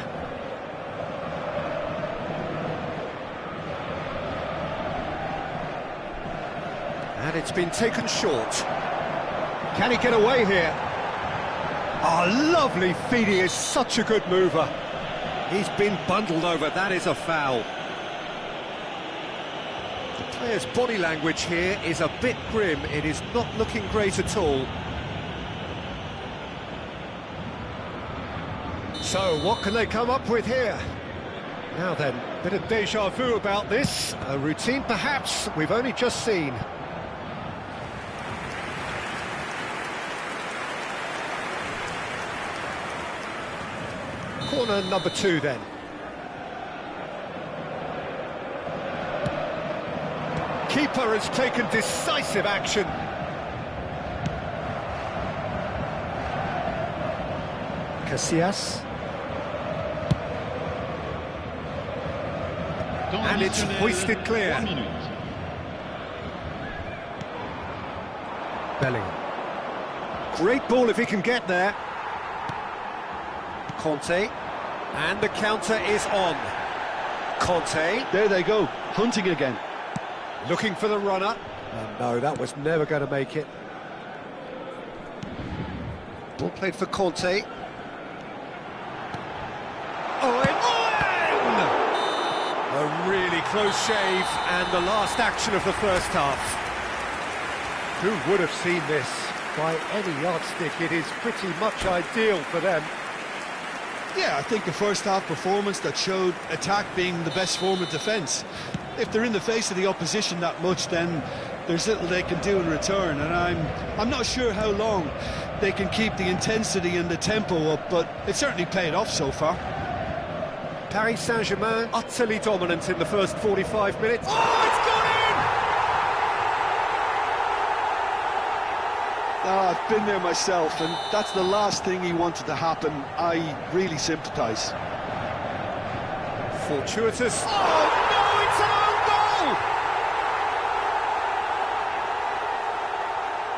And it's been taken short. Can he get away here? Oh, lovely feed. He is such a good mover. He's been bundled over. That is a foul. The player's body language here is a bit grim. It is not looking great at all. So, what can they come up with here? Now then, bit of déjà vu about this. A routine, perhaps, we've only just seen. Corner number 2 then. Keeper has taken decisive action. Casillas. And it's hoisted clear. Bellingham. Great ball if he can get there. Conte. And the counter is on. Conte. There they go, hunting again. Looking for the runner. No, that was never going to make it. Ball played for Conte. Owen! A really close shave, and the last action of the first half. Who would have seen this? By any yardstick, it is pretty much ideal for them. Yeah, I think the first half performance that showed attack being the best form of defence. If they're in the face of the opposition that much, then there's little they can do in return, and I'm not sure how long they can keep the intensity and the tempo up, but it certainly paid off so far. Paris Saint-Germain utterly dominant in the first 45 minutes. Oh, it's gone in! Oh, I've been there myself, and that's the last thing he wanted to happen. I really sympathise. Fortuitous. Oh, no, it's an own goal!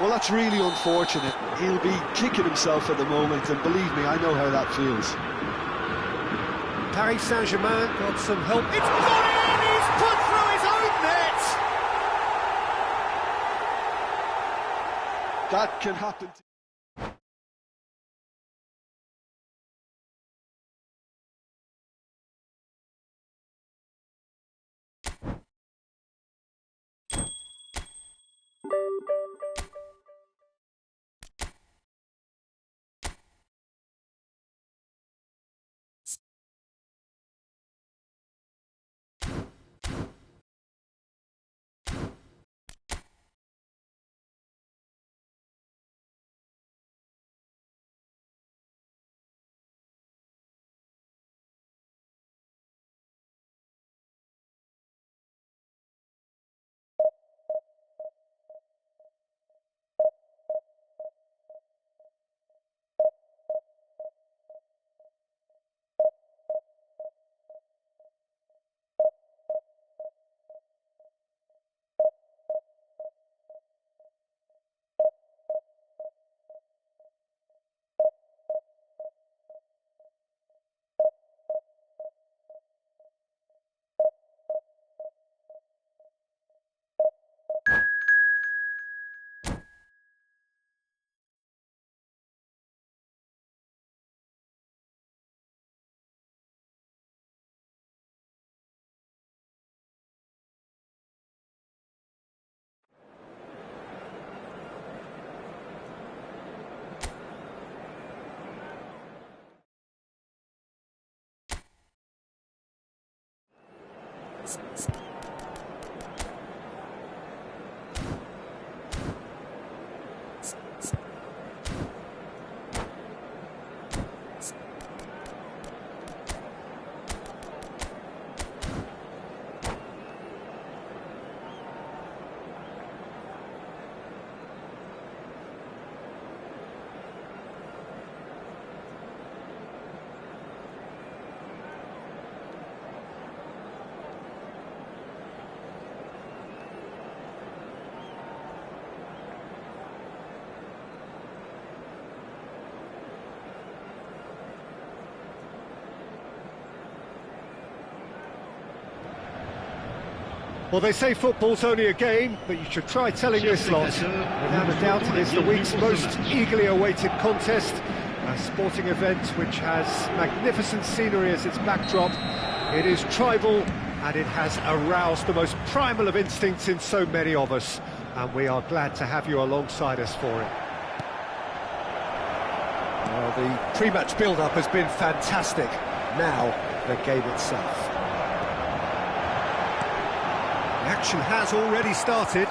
Well, that's really unfortunate. He'll be kicking himself at the moment, and believe me, I know how that feels. Paris Saint-Germain got some help. It's gone in! He's put through his own net! That can happen. Well, they say football's only a game, but you should try telling this lot. Without a doubt, it is the week's most eagerly awaited contest, a sporting event which has magnificent scenery as its backdrop. It is tribal, and it has aroused the most primal of instincts in so many of us, and we are glad to have you alongside us for it. Well, the pre-match build-up has been fantastic. Now, the game itself. The action has already started.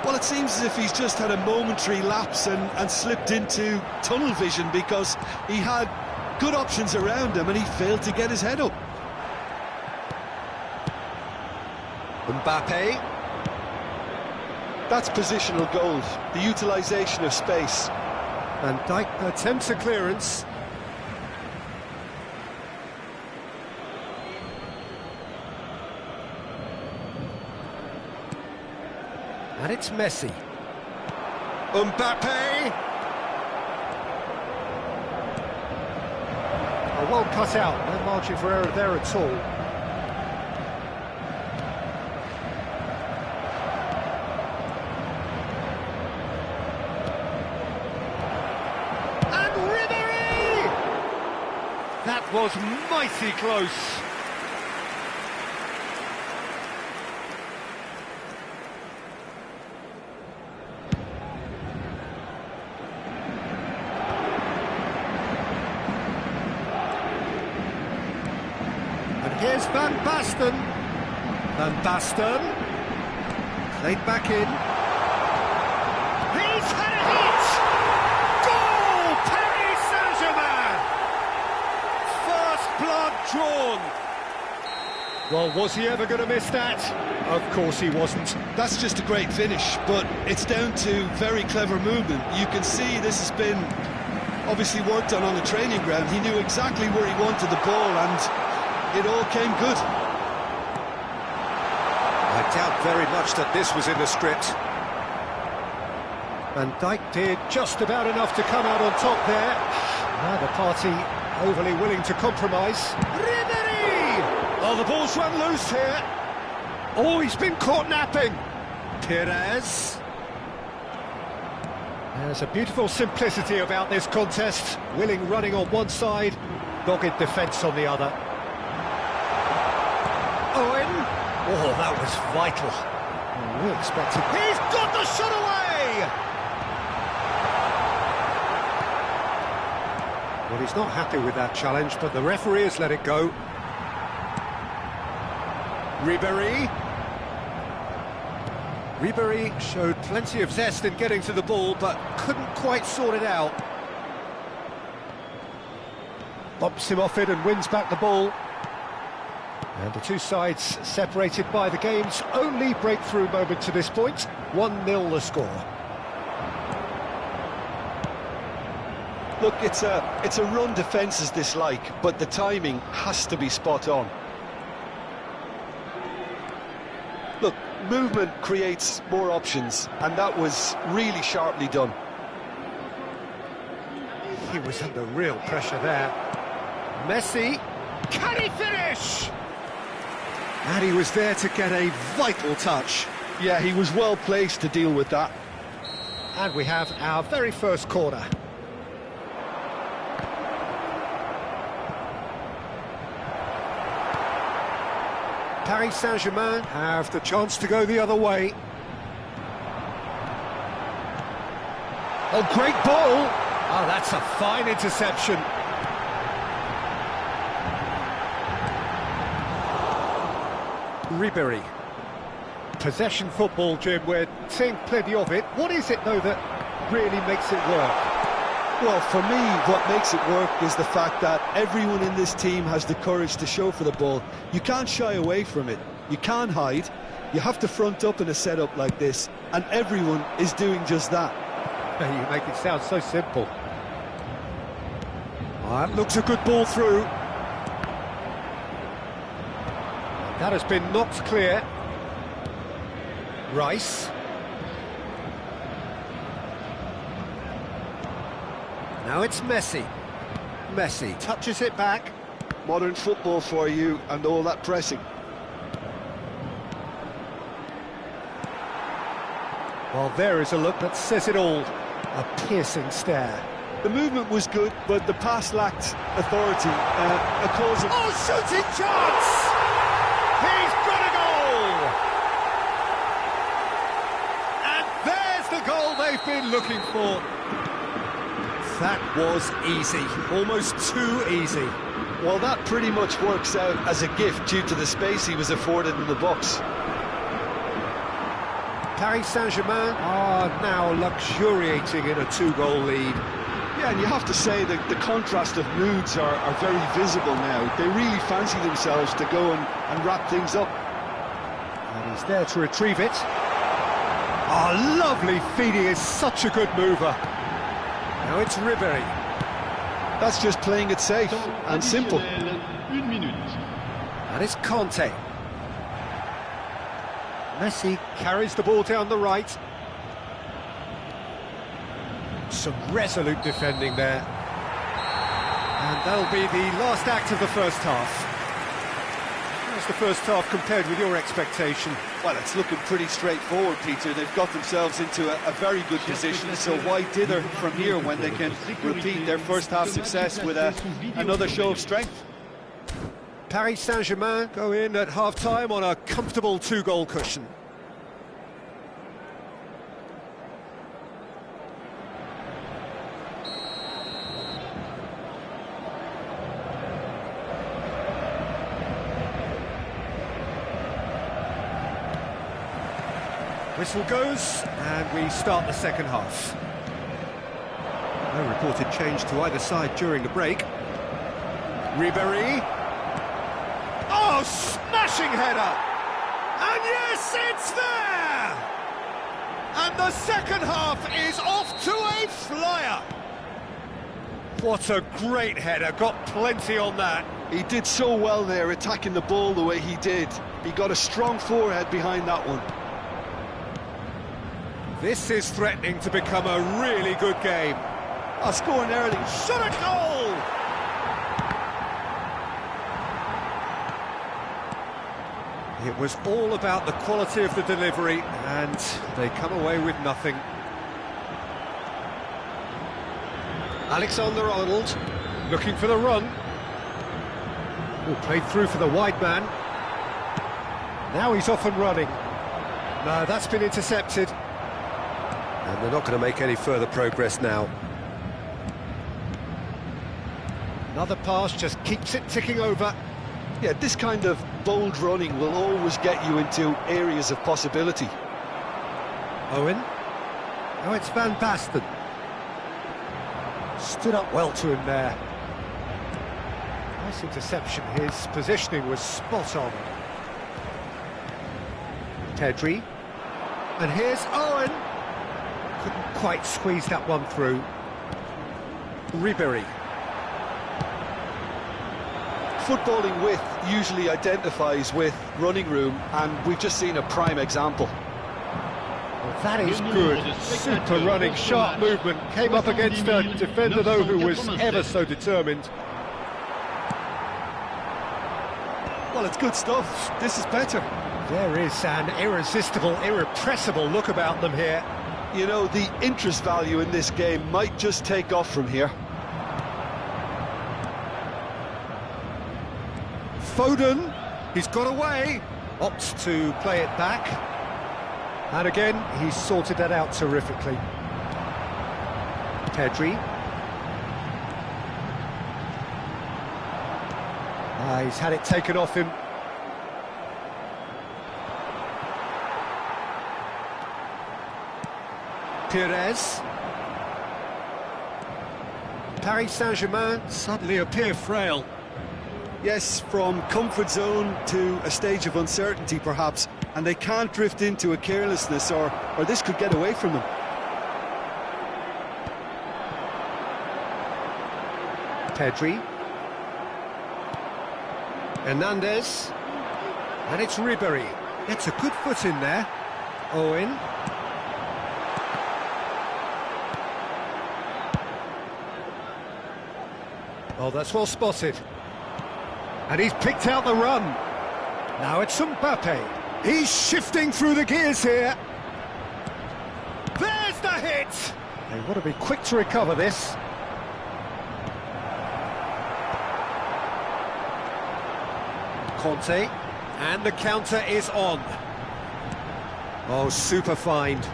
Well, it seems as if he's just had a momentary lapse and slipped into tunnel vision, because he had good options around him and he failed to get his head up. Mbappe. That's positional gold, the utilisation of space. Van Dijk attempts a clearance. And it's Messi. Mbappe! Oh, well cut out, no margin for error there at all. And Ribery! That was mighty close. Here's Van Basten. Van Basten. Played back in. He's had a hit! Goal! Paris Saint-Germain! First blood drawn. Well, was he ever going to miss that? Of course he wasn't. That's just a great finish, but it's down to very clever movement. You can see this has been obviously worked on the training ground. He knew exactly where he wanted the ball, and it all came good. I doubt very much that this was in the script. Van Dijk did just about enough to come out on top there. Neither party overly willing to compromise. Ribery! Oh, the ball's run loose here. Oh, he's been caught napping. Perez. There's a beautiful simplicity about this contest. Willing running on one side, dogged defence on the other. Owen. Oh, that was vital. Oh, we expected... He's got the shot away! Well, he's not happy with that challenge, but the referee has let it go. Ribery. Ribery showed plenty of zest in getting to the ball, but couldn't quite sort it out. Bumps him off it and wins back the ball. And the two sides separated by the game's only breakthrough moment to this point. 1-0 the score. Look, it's a run defence is dislike, but the timing has to be spot on. Look, movement creates more options, and that was really sharply done. He was under real pressure there. Messi, can he finish? And he was there to get a vital touch. Yeah, he was well placed to deal with that. And we have our very first corner. Paris Saint-Germain have the chance to go the other way. Oh, great ball! Oh, that's a fine interception. Ribery. Possession football, Jim, we're seeing plenty of it. What is it, though, that really makes it work? Well, for me, what makes it work is the fact that everyone in this team has the courage to show for the ball. You can't shy away from it. You can't hide. You have to front up in a setup like this, and everyone is doing just that. You make it sound so simple. That looks a good ball through. That has been knocked clear. Rice. Now it's Messi. Messi touches it back. Modern football for you and all that pressing. Well, there is a look that says it all. A piercing stare. The movement was good, but the pass lacked authority. A cause of... Oh, shooting chance! He's got a goal! And there's the goal they've been looking for. That was easy, almost too easy. Well, that pretty much works out as a gift due to the space he was afforded in the box. Paris Saint-Germain are now luxuriating in a 2-goal lead. Yeah, and you have to say that the contrast of moods are very visible now. They really fancy themselves to go and wrap things up. And he's there to retrieve it. Oh, lovely feed, he is such a good mover. Now it's Ribery. That's just playing it safe and simple. Une minute. And it's Conte. Messi carries the ball down the right. Some resolute defending there. And that'll be the last act of the first half. How's the first half compared with your expectation? Well, it's looking pretty straightforward, Peter. They've got themselves into a very good position, so why dither from here when they can repeat their first half success with another show of strength? Paris Saint-Germain go in at half-time on a comfortable 2-goal cushion. Whistle goes, and we start the second half. No reported change to either side during the break. Ribery. Oh, smashing header! And yes, it's there! And the second half is off to a flyer! What a great header, got plenty on that. He did so well there, attacking the ball the way he did. He got a strong forehead behind that one. This is threatening to become a really good game. Scoring early. Shot a goal! It was all about the quality of the delivery, and they come away with nothing. Alexander-Arnold looking for the run. Played through for the wide man. Now he's off and running. No, that's been intercepted. And they're not going to make any further progress now. Another pass just keeps it ticking over. Yeah, this kind of bold running will always get you into areas of possibility. Owen. Now it's Van Basten. Stood up well to him there. Nice interception. His positioning was spot on. Pedri. And here's Owen. Couldn't quite squeeze that one through. Ribery. Footballing width usually identifies with running room, and we've just seen a prime example. Well, that is good. Super running, sharp movement. Came up against a defender, though, who was ever so determined. Well, it's good stuff. This is better. There is an irresistible, irrepressible look about them here. You know, the interest value in this game might just take off from here. Foden, he's got away, opts to play it back. And again, he's sorted that out terrifically. Pedri. He's had it taken off him. Pires. Paris Saint-Germain suddenly appear frail. Yes, from comfort zone to a stage of uncertainty perhaps, and they can't drift into a carelessness or this could get away from them. Pedri. Hernandez. And it's Ribéry. Gets a good foot in there. Owen. Oh, that's well spotted. And he's picked out the run. Now it's Mbappe. He's shifting through the gears here. There's the hit! They want to be quick to recover this. Conte. And the counter is on. Oh, super find. He's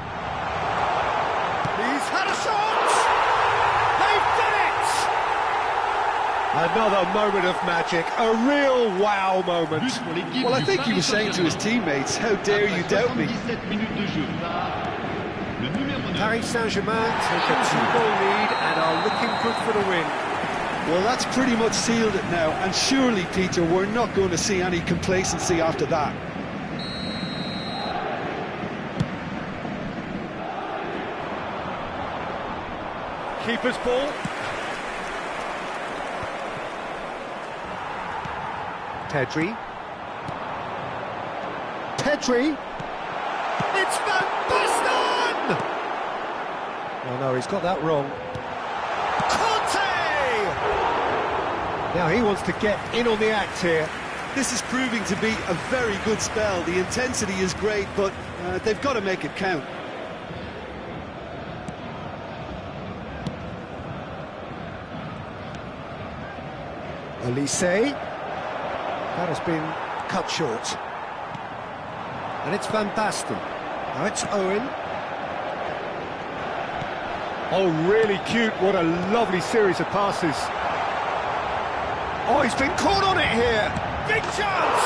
had a shot! They've done it! Another moment of magic, a real wow moment. Well, I think he was saying to his teammates, how dare you doubt me? Paris Saint-Germain take a 2-goal lead and are looking good for the win. Well, that's pretty much sealed it now, and surely, Peter, we're not going to see any complacency after that. Keeper's ball. Pedri. Pedri. It's Van Basten! Oh no, he's got that wrong. Now he wants to get in on the act here. This is proving to be a very good spell. The intensity is great, but they've got to make it count. Elise. That has been cut short. And it's Van Basten. Now it's Owen. Oh, really cute. What a lovely series of passes. Oh, he's been caught on it here. Big chance.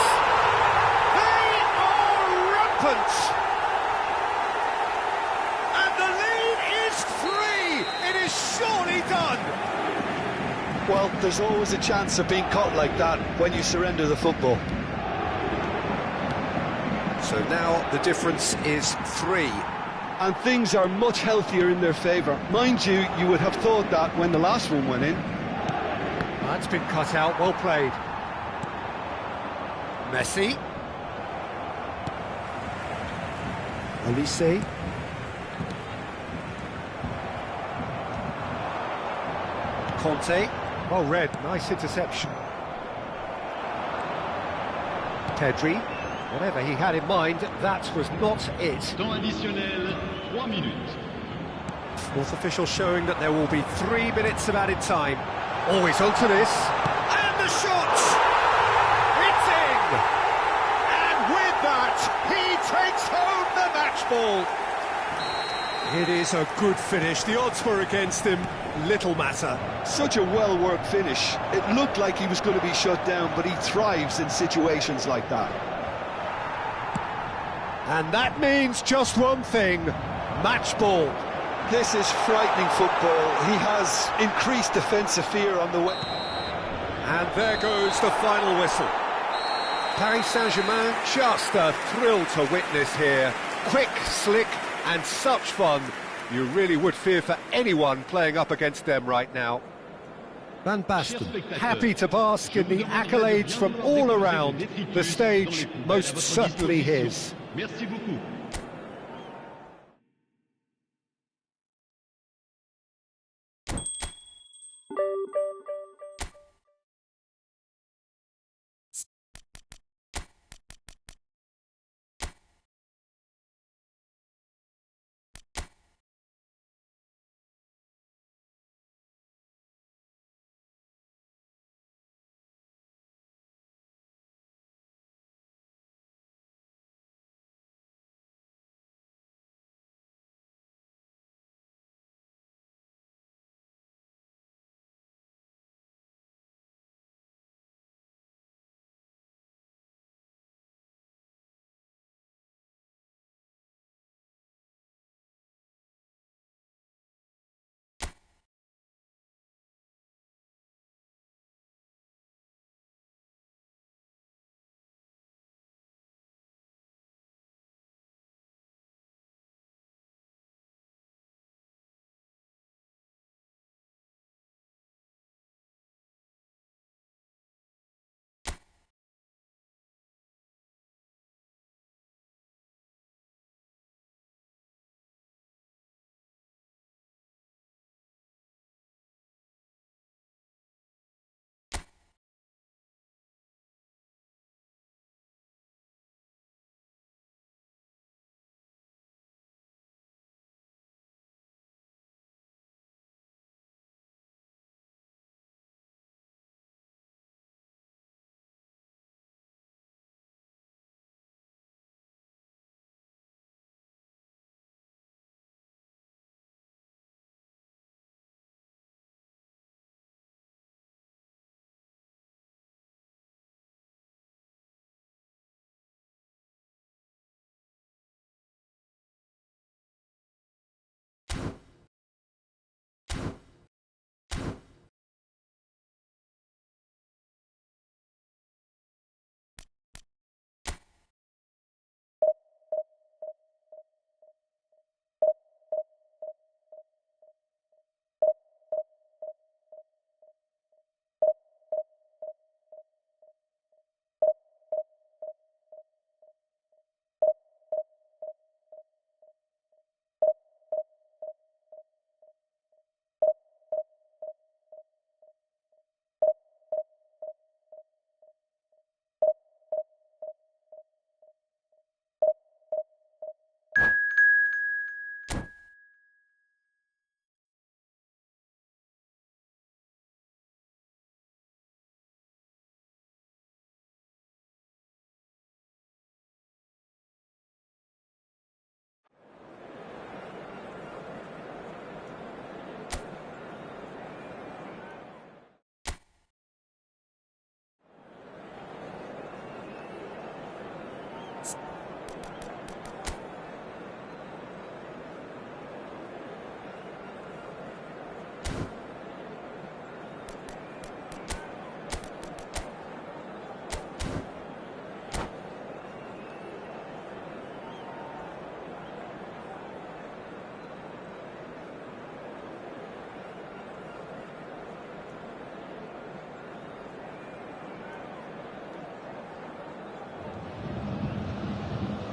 They are rampant. And the lead is 3. It is surely done. Well, there's always a chance of being caught like that when you surrender the football. So now the difference is 3. And things are much healthier in their favour. Mind you, you would have thought that when the last one went in. That's been cut out, well played. Messi. Elise. Conte. Well read, nice interception. Pedri. Whatever he had in mind, that was not it. Temps additionnel, 3 minutes. Fourth official showing that there will be 3 minutes of added time. Always onto this. And the shot! It's in! And with that, he takes home the match ball. It is a good finish. The odds were against him. Little matter. Such a well-worked finish. It looked like he was going to be shut down, but he thrives in situations like that. And that means just one thing. Match ball. This is frightening football. He has increased defensive fear on the way. And there goes the final whistle. Paris Saint-Germain, just a thrill to witness here. Quick, slick, and such fun. You really would fear for anyone playing up against them right now. Van Basten, happy to bask in the accolades from all around. The stage most certainly his. Merci beaucoup.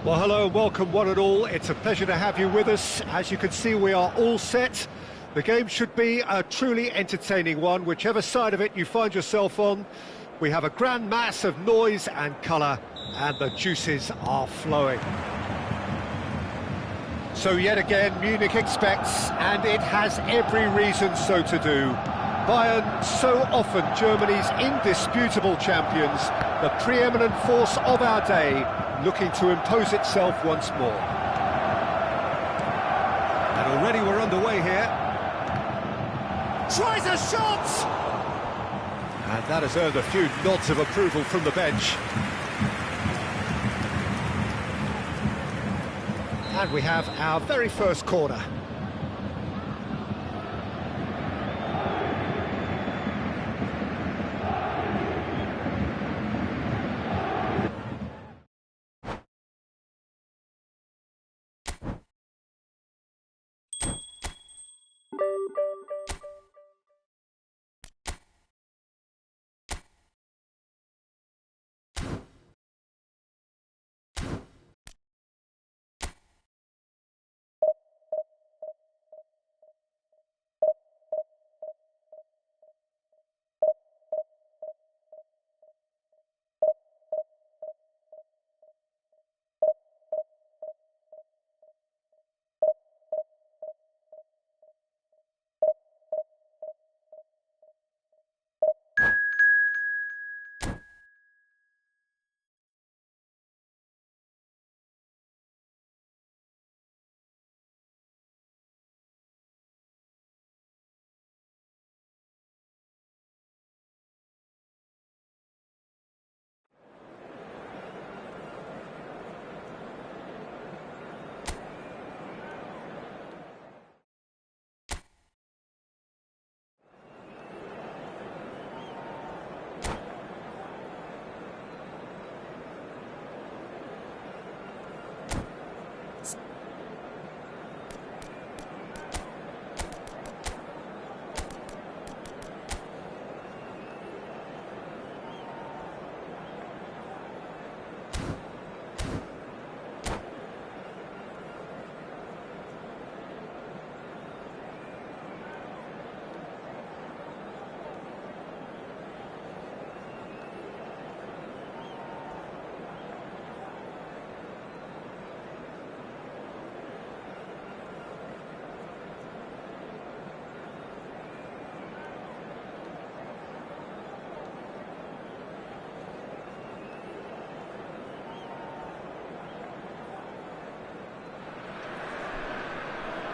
Well, hello and welcome one and all. It's a pleasure to have you with us. As you can see, we are all set. The game should be a truly entertaining one, whichever side of it you find yourself on. We have a grand mass of noise and colour, and the juices are flowing. So yet again, Munich expects, and it has every reason so to do. Bayern, so often Germany's indisputable champions, the preeminent force of our day, looking to impose itself once more. And already we're underway here. Tries a shot! And that has earned a few nods of approval from the bench. And we have our very first corner.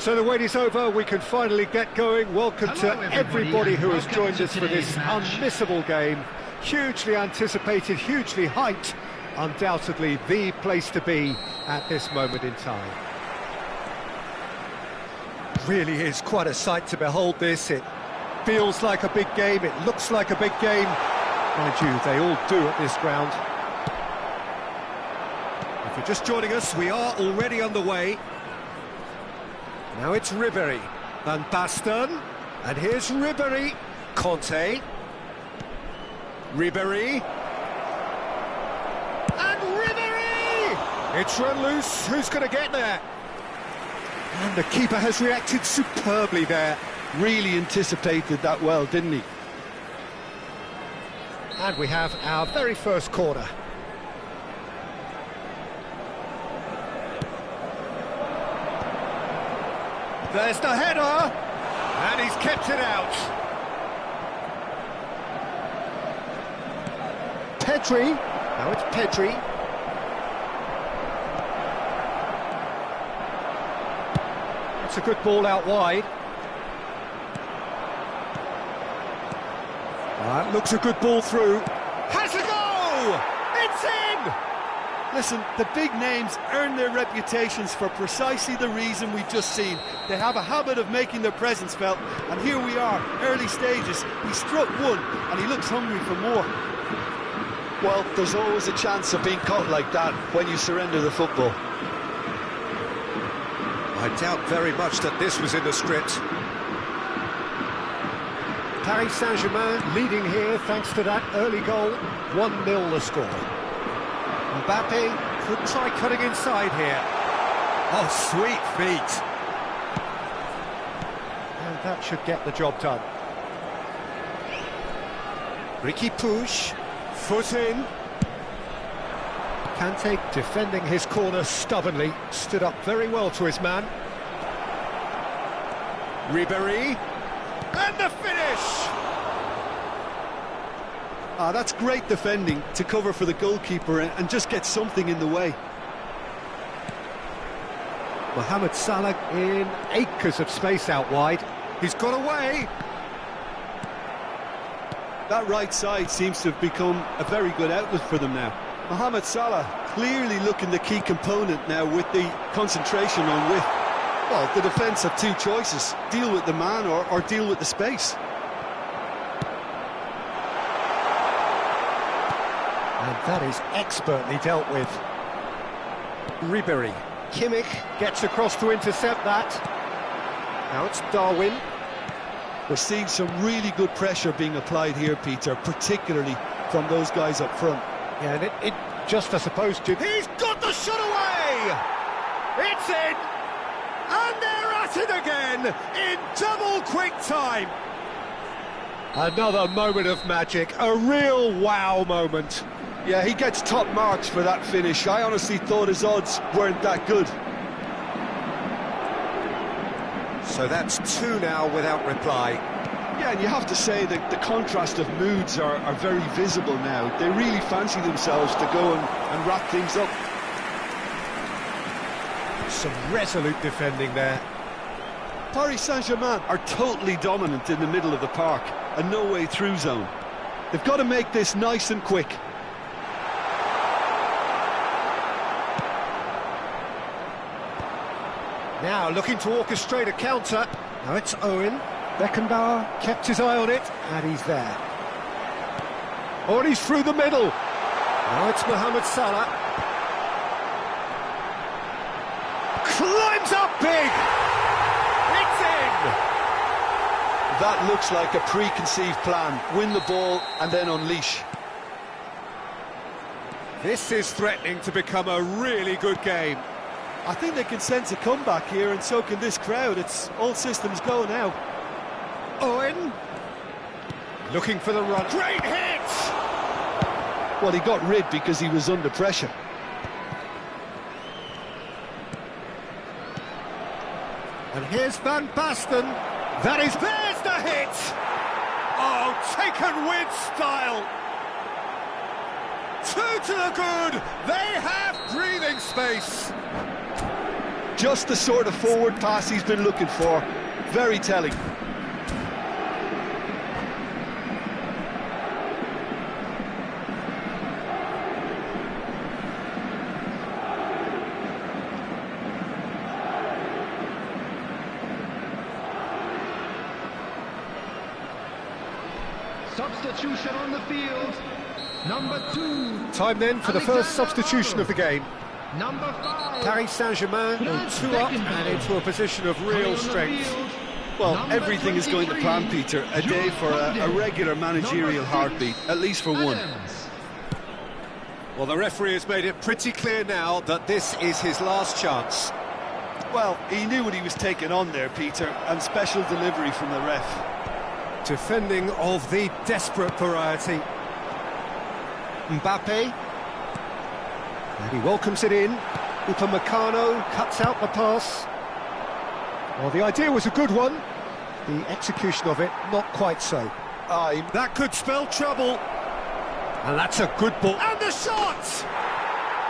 So the wait is over, we can finally get going. Welcome to everybody who has joined us for this unmissable game. Hugely anticipated, hugely hyped, undoubtedly the place to be at this moment in time. Really is quite a sight to behold this. It feels like a big game, it looks like a big game. Mind you, they all do at this ground. If you're just joining us, we are already underway. Now it's Ribéry, Van Basten, and here's Ribéry, Conte, Ribéry, and Ribéry! It's run loose, who's going to get there? And the keeper has reacted superbly there. Really anticipated that well, didn't he? And we have our very first corner. There's the header, and he's kept it out. Pedri, now it's Pedri. It's a good ball out wide. That looks a good ball through. Has a goal! It's in! Listen, the big names earn their reputations for precisely the reason we've just seen. They have a habit of making their presence felt, and here we are, early stages. He struck one, and he looks hungry for more. Well, there's always a chance of being caught like that when you surrender the football. I doubt very much that this was in the script. Paris Saint-Germain leading here thanks to that early goal. 1-0 the score. Mbappe Could try cutting inside here. Oh, sweet feet. And that should get the job done. Ricky Push, foot in. Kante defending his corner stubbornly, stood up very well to his man. Ribéry, and the finish! That's great defending to cover for the goalkeeper and just get something in the way. Mohamed Salah in acres of space out wide. He's got away. That right side seems to have become a very good outlet for them now. Mohamed Salah clearly looking the key component now with the concentration on width. Well, the defence have two choices: deal with the man or deal with the space. And that is expertly dealt with. Ribéry. Kimmich gets across to intercept that. Now it's Darwin. We're seeing some really good pressure being applied here, Peter, particularly from those guys up front. Yeah, and it just, I suppose, he's got the shot away! It's in! And they're at it again in double quick time. Another moment of magic, a real wow moment. Yeah, he gets top marks for that finish. I honestly thought his odds weren't that good. So that's two now without reply. Yeah, and you have to say that the contrast of moods are very visible now. They really fancy themselves to go and wrap things up. Some resolute defending there. Paris Saint-Germain are totally dominant in the middle of the park, a no-way through zone. They've got to make this nice and quick. Now looking to orchestrate a counter. Now it's Owen. Beckenbauer kept his eye on it, and he's there. Oh, and he's through the middle. Now it's Mohamed Salah. Climbs up big. It's in. That looks like a preconceived plan. Win the ball and then unleash. This is threatening to become a really good game. I think they can sense a comeback here, and so can this crowd. It's all systems go now. Owen. Looking for the run. Great hit! Well, he got rid because he was under pressure. And here's Van Basten. There's the hit! Oh, taken with style. Two to the good. They have breathing space. Just the sort of forward pass he's been looking for. Very telling. Substitution on the field. Number 2. Time then for the first substitution of the game. Number 5. Paris Saint-Germain go 2 up and into a position of real strength. Well, everything is going to plan, Peter. A day for a regular managerial heartbeat, at least for one. Well, the referee has made it pretty clear now that this is his last chance. Well, he knew what he was taking on there, Peter, and special delivery from the ref. Defending of the desperate variety. Mbappe. And he welcomes it in. Upamecano cuts out the pass. Well, the idea was a good one. The execution of it, not quite so. That could spell trouble. And that's a good ball. And the shot!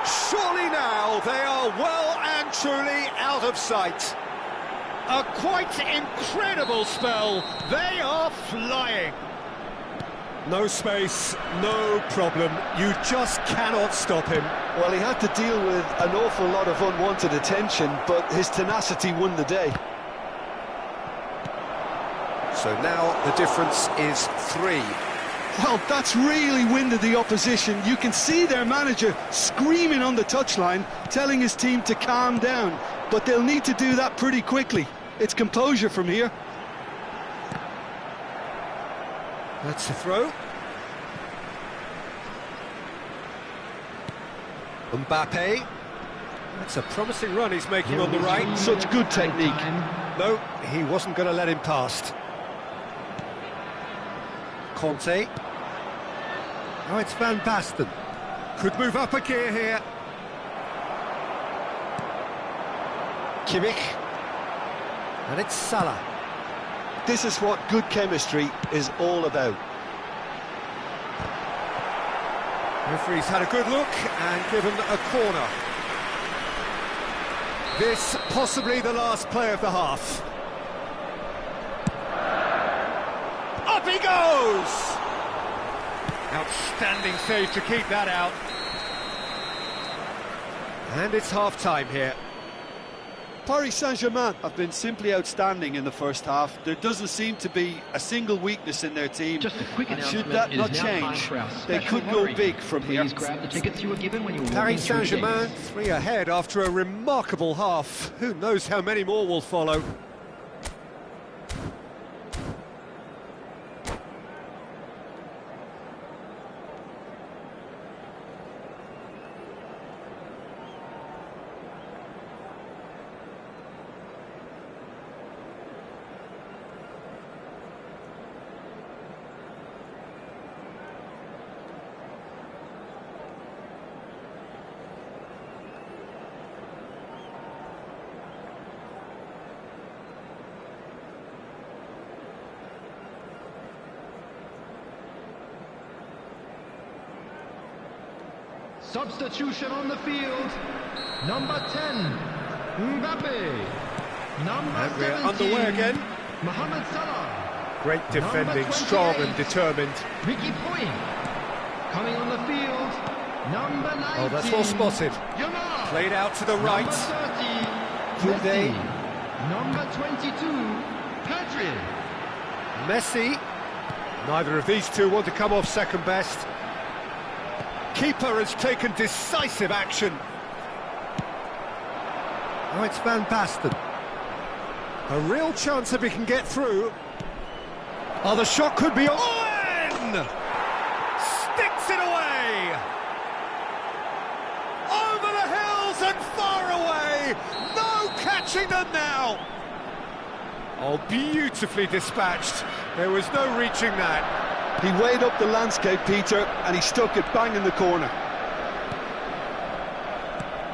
Surely now they are well and truly out of sight. A quite incredible spell. They are flying. No space, no problem. You just cannot stop him. Well, he had to deal with an awful lot of unwanted attention, but his tenacity won the day. So now the difference is 3. Well, that's really winded the opposition. You can see their manager screaming on the touchline, telling his team to calm down. But they'll need to do that pretty quickly. It's composure from here. That's the throw. Mbappe. That's a promising run he's making on the right. Such good technique. No, he wasn't going to let him past. Conte. Oh, it's Van Basten. Could move up a gear here. Kimmich. And it's Salah. This is what good chemistry is all about. Referee's had a good look and given a corner. This possibly the last play of the half. Up he goes! Outstanding save to keep that out. And it's half-time here. Paris Saint-Germain have been simply outstanding in the first half. There doesn't seem to be a single weakness in their team. Just a quick announcement. Should that not change, they could go big from here. Please grab the tickets you were given when you were Paris Saint-Germain 3 ahead after a remarkable half. Who knows how many more will follow. Substitution on the field. Number 10, Mbappe. Number And we're 17, underway again. Mohamed Salah. Great defending, Number strong 28, and determined. Ricky Point. Coming on the field, number 19. Oh, that's well spotted. Yamal. Played out to the right. Number 30, Today. Messi. Number 22, Pedri. Messi. Neither of these two want to come off second best. Keeper has taken decisive action. Oh, it's Van Basten. A real chance if he can get through. Oh, the shot could be on! Sticks it away! Over the hills and far away! No catching them now! Oh, beautifully dispatched. There was no reaching that. He weighed up the landscape, Peter, and he stuck it bang in the corner.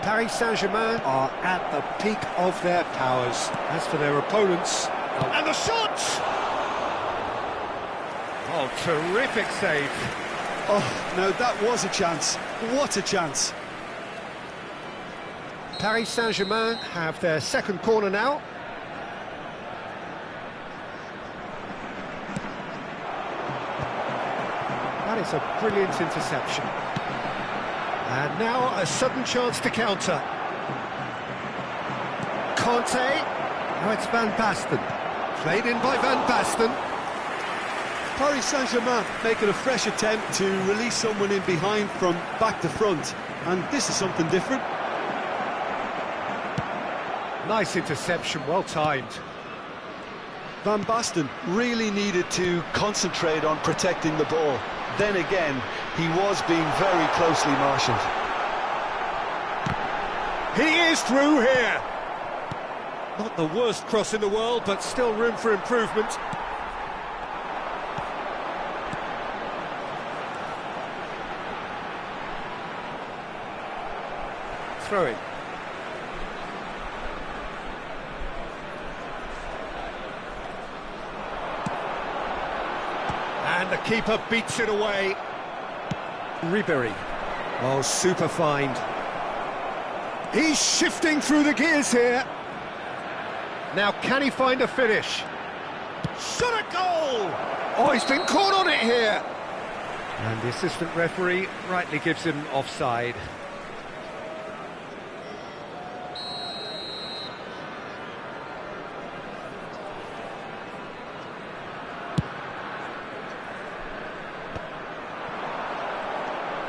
Paris Saint-Germain are at the peak of their powers. As for their opponents... Oh. And the shot! Oh, terrific save. Oh, now that was a chance. What a chance. Paris Saint-Germain have their second corner now. That is a brilliant interception. And now a sudden chance to counter. Conte. Now it's Van Basten. Played in by Van Basten. Paris Saint-Germain making a fresh attempt to release someone in behind from back to front. And this is something different. Nice interception, well timed. Van Basten really needed to concentrate on protecting the ball. Then again, he was being very closely marshalled. He is through here. Not the worst cross in the world, but still room for improvement. Throw-in. And the keeper beats it away. Ribéry. Oh, super find. He's shifting through the gears here. Now, can he find a finish? Shot a goal! Oh, he's been caught on it here. And the assistant referee rightly gives him offside.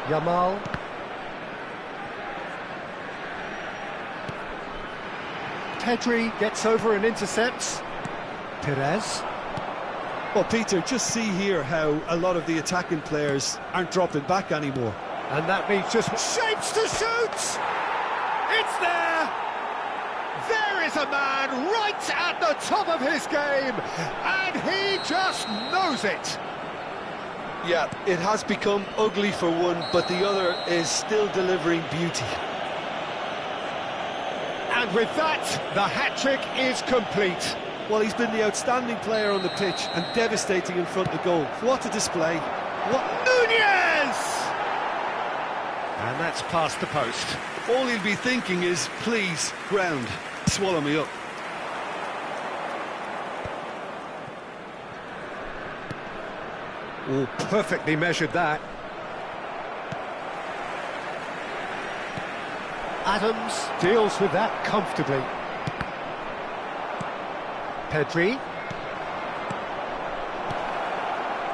Yamal. Pedri gets over and intercepts. Perez. Well, Peter, just see here how a lot of the attacking players aren't dropping back anymore. And that means just shapes to shoot! It's there! There is a man right at the top of his game, and he just knows it! Yeah, it has become ugly for one, but the other is still delivering beauty. And with that, the hat-trick is complete. Well, he's been the outstanding player on the pitch and devastating in front of goal. What a display. What Nunez! And that's past the post. All he'll be thinking is, please, ground, swallow me up. Oh, perfectly measured that. Adams deals with that comfortably. Pedri.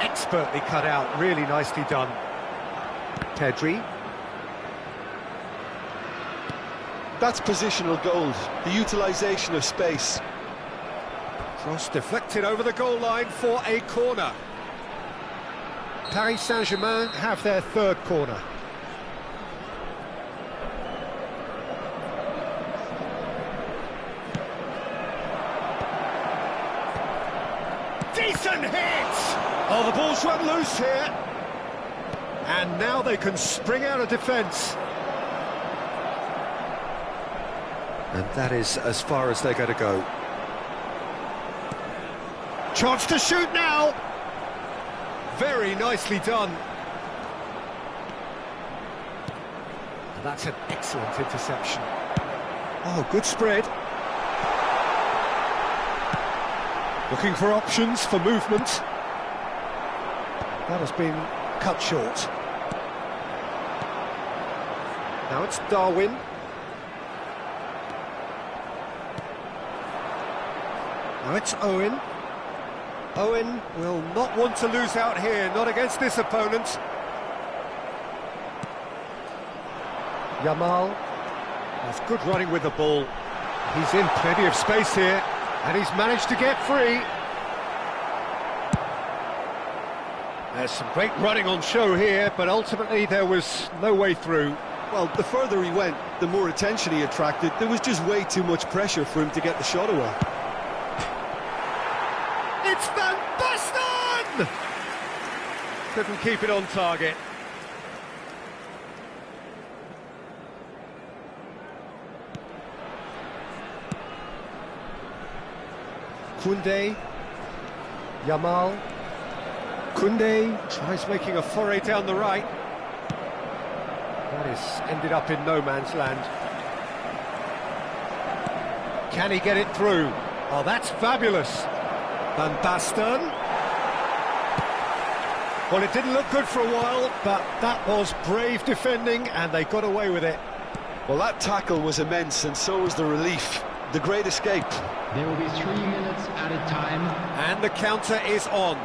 Expertly cut out, really nicely done. Pedri. That's positional gold, the utilisation of space. Cross deflected over the goal line for a corner. Paris Saint-Germain have their third corner. Decent hit! Oh, the ball's run loose here. And now they can spring out of defence. And that is as far as they're going to go. Chance to shoot now! Very nicely done. And that's an excellent interception. Oh, good spread. Looking for options for movement. That has been cut short. Now it's Darwin. Now it's Owen. Owen will not want to lose out here, not against this opponent. Yamal has good running with the ball. He's in plenty of space here, and he's managed to get free. There's some great running on show here, but ultimately there was no way through. Well, the further he went, the more attention he attracted. There was just way too much pressure for him to get the shot away. It's Van Basten! Couldn't keep it on target. Koundé, Yamal. Koundé tries making a foray down the right. That is ended up in no man's land. Can he get it through? Oh, that's fabulous. Van Basten. Well, it didn't look good for a while, but that was brave defending, and they got away with it. Well, that tackle was immense, and so was the relief. The great escape. There will be 3 minutes added time. And the counter is on.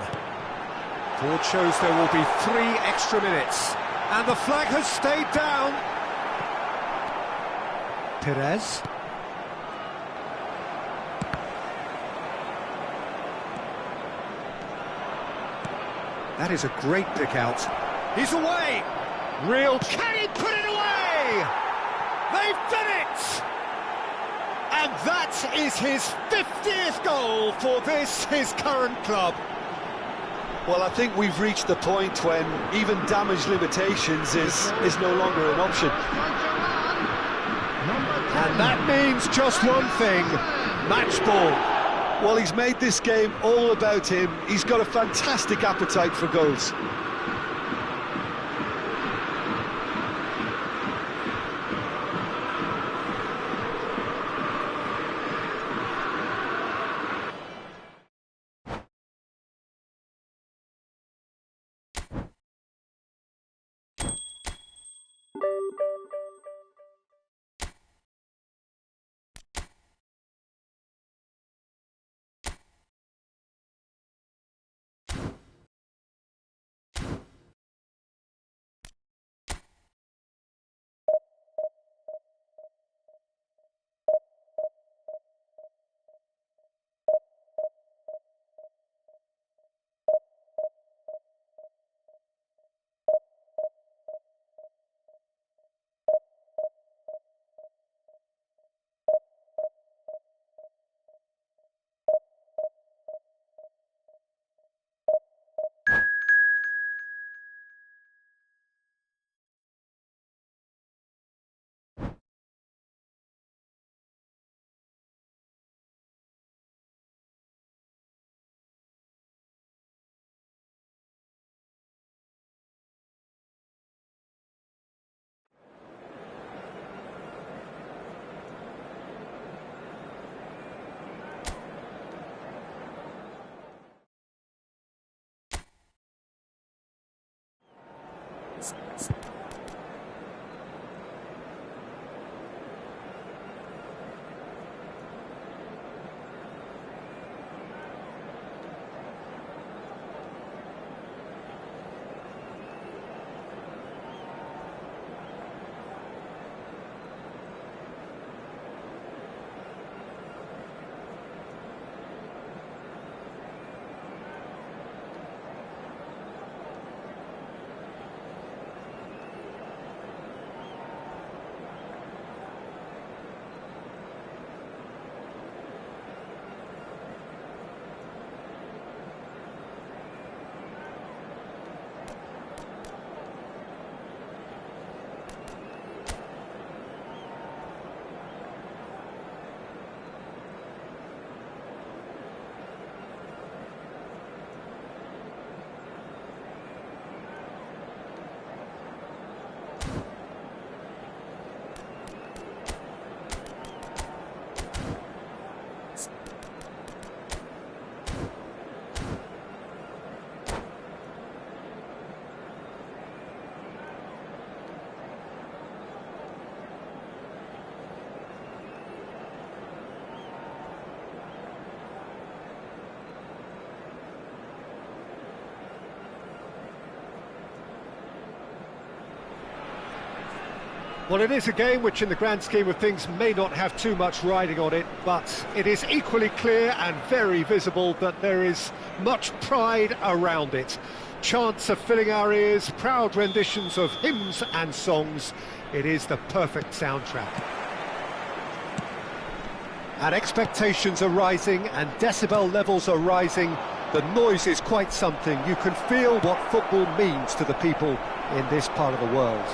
Board shows there will be 3 extra minutes. And the flag has stayed down. Perez. That is a great pick out. He's away. Real. Can he put it away? They've done it! And that is his 50th goal for this, his current club. Well, I think we've reached the point when even damage limitations is no longer an option. And that means just one thing, match ball. Well, he's made this game all about him. He's got a fantastic appetite for goals. Well, it is a game which in the grand scheme of things may not have too much riding on it, but it is equally clear and very visible that there is much pride around it. Chants are filling our ears, proud renditions of hymns and songs. It is the perfect soundtrack. And expectations are rising and decibel levels are rising. The noise is quite something. You can feel what football means to the people in this part of the world.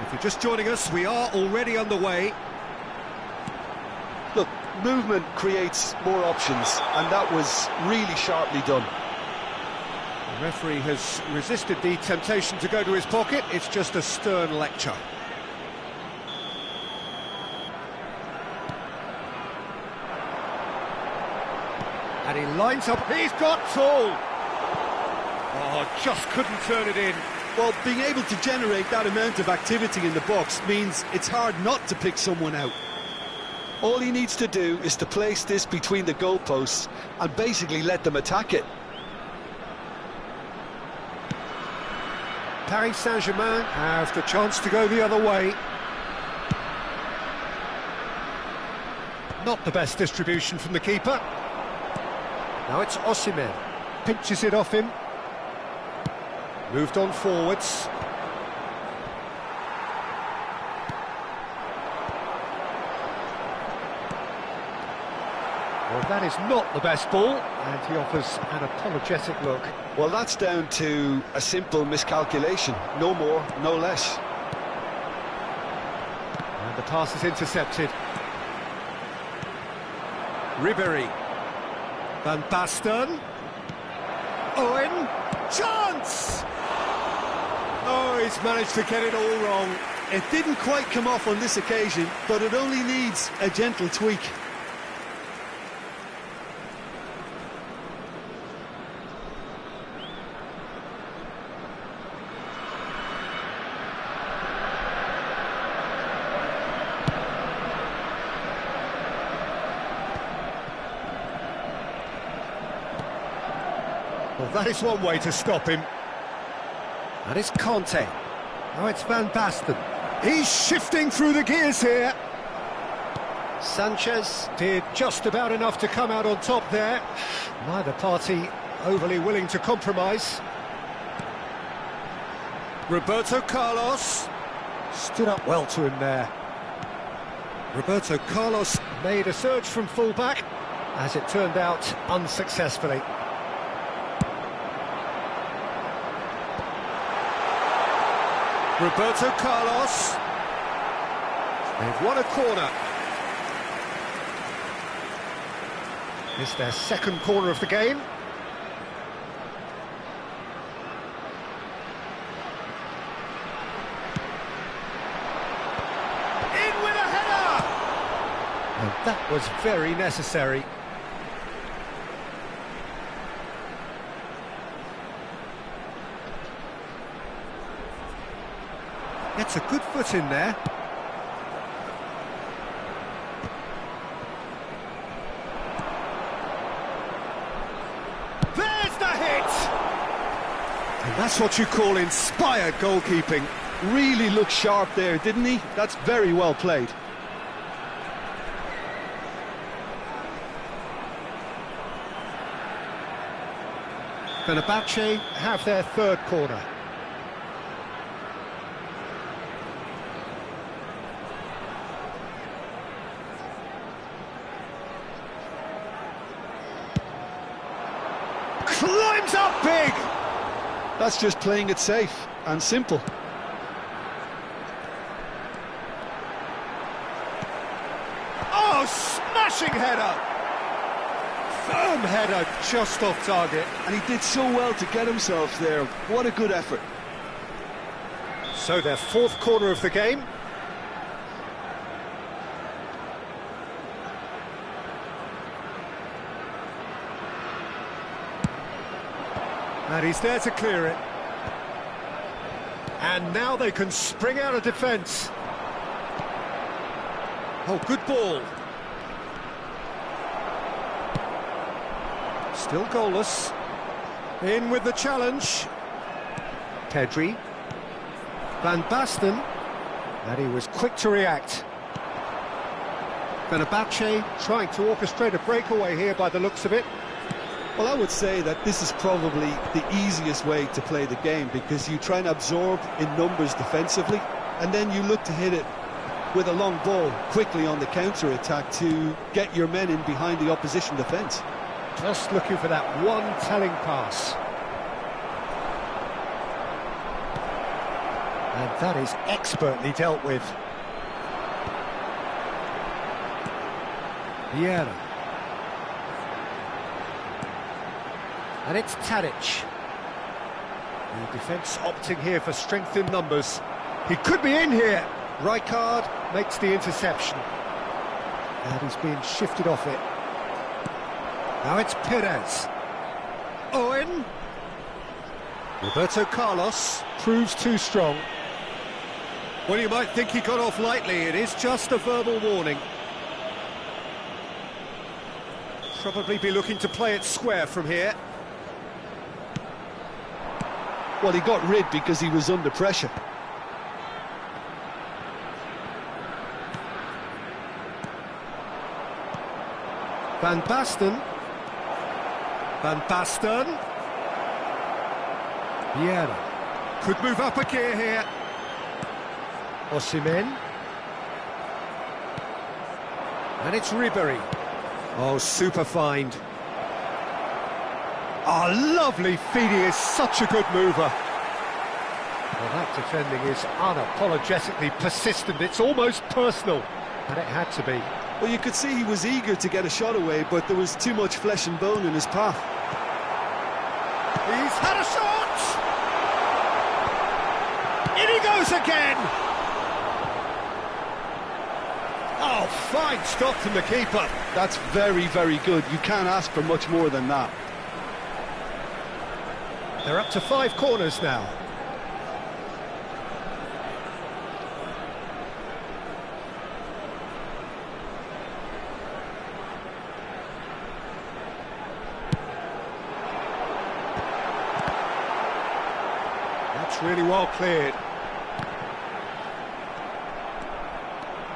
If you're just joining us, we are already underway. Look, movement creates more options, and that was really sharply done. The referee has resisted the temptation to go to his pocket. It's just a stern lecture. And he lines up, he's got full! Oh, just couldn't turn it in. Well, being able to generate that amount of activity in the box means it's hard not to pick someone out. All he needs to do is to place this between the goalposts and basically let them attack it. Paris Saint-Germain have the chance to go the other way. Not the best distribution from the keeper. Now it's Osimhen. Pinches it off him. Moved on forwards. Well, that is not the best ball, and he offers an apologetic look. Well, that's down to a simple miscalculation. No more, no less. And the pass is intercepted. Ribéry. Van Basten. Owen. Chance! Oh, he's managed to get it all wrong. It didn't quite come off on this occasion, but it only needs a gentle tweak. Well, that is one way to stop him. And it's Conte. Now it's Van Basten. He's shifting through the gears here. Sanchez did just about enough to come out on top there. Neither party overly willing to compromise. Roberto Carlos stood up well to him there. Roberto Carlos made a surge from fullback, as it turned out unsuccessfully. Roberto Carlos. They've won a corner. It's their second corner of the game. In with a header! And that was very necessary. Gets a good foot in there. There's the hit! And that's what you call inspired goalkeeping. Really looked sharp there, didn't he? That's very well played. Fenerbahce have their third corner. Climbs up big! That's just playing it safe and simple. Oh, smashing header! Firm header, just off target. And he did so well to get himself there. What a good effort. So their fourth corner of the game. And he's there to clear it. And now they can spring out of defence. Oh, good ball. Still goalless. In with the challenge. Pedri. Van Basten. And he was quick to react. Fenerbahce trying to orchestrate a breakaway here by the looks of it. Well, I would say that this is probably the easiest way to play the game, because you try and absorb in numbers defensively, and then you look to hit it with a long ball quickly on the counter-attack to get your men in behind the opposition defence. Just looking for that one telling pass. And that is expertly dealt with. Vieira. And it's Tadic. The defence opting here for strength in numbers. He could be in here. Rijkaard makes the interception. And he's being shifted off it. Now it's Perez. Owen. Roberto Carlos proves too strong. Well, you might think he got off lightly. It is just a verbal warning. Probably be looking to play it square from here. Well, he got rid because he was under pressure. Van Basten. Van Basten. Vieira. Could move up a gear here. Osimhen. And it's Ribéry. Oh, super find. Oh, lovely feed. He is such a good mover. Well, that defending is unapologetically persistent. It's almost personal. And it had to be. Well, you could see he was eager to get a shot away, but there was too much flesh and bone in his path. He's had a shot! In he goes again! Oh, fine stop from the keeper. That's very, very good. You can't ask for much more than that. They're up to 5 corners now. That's really well cleared.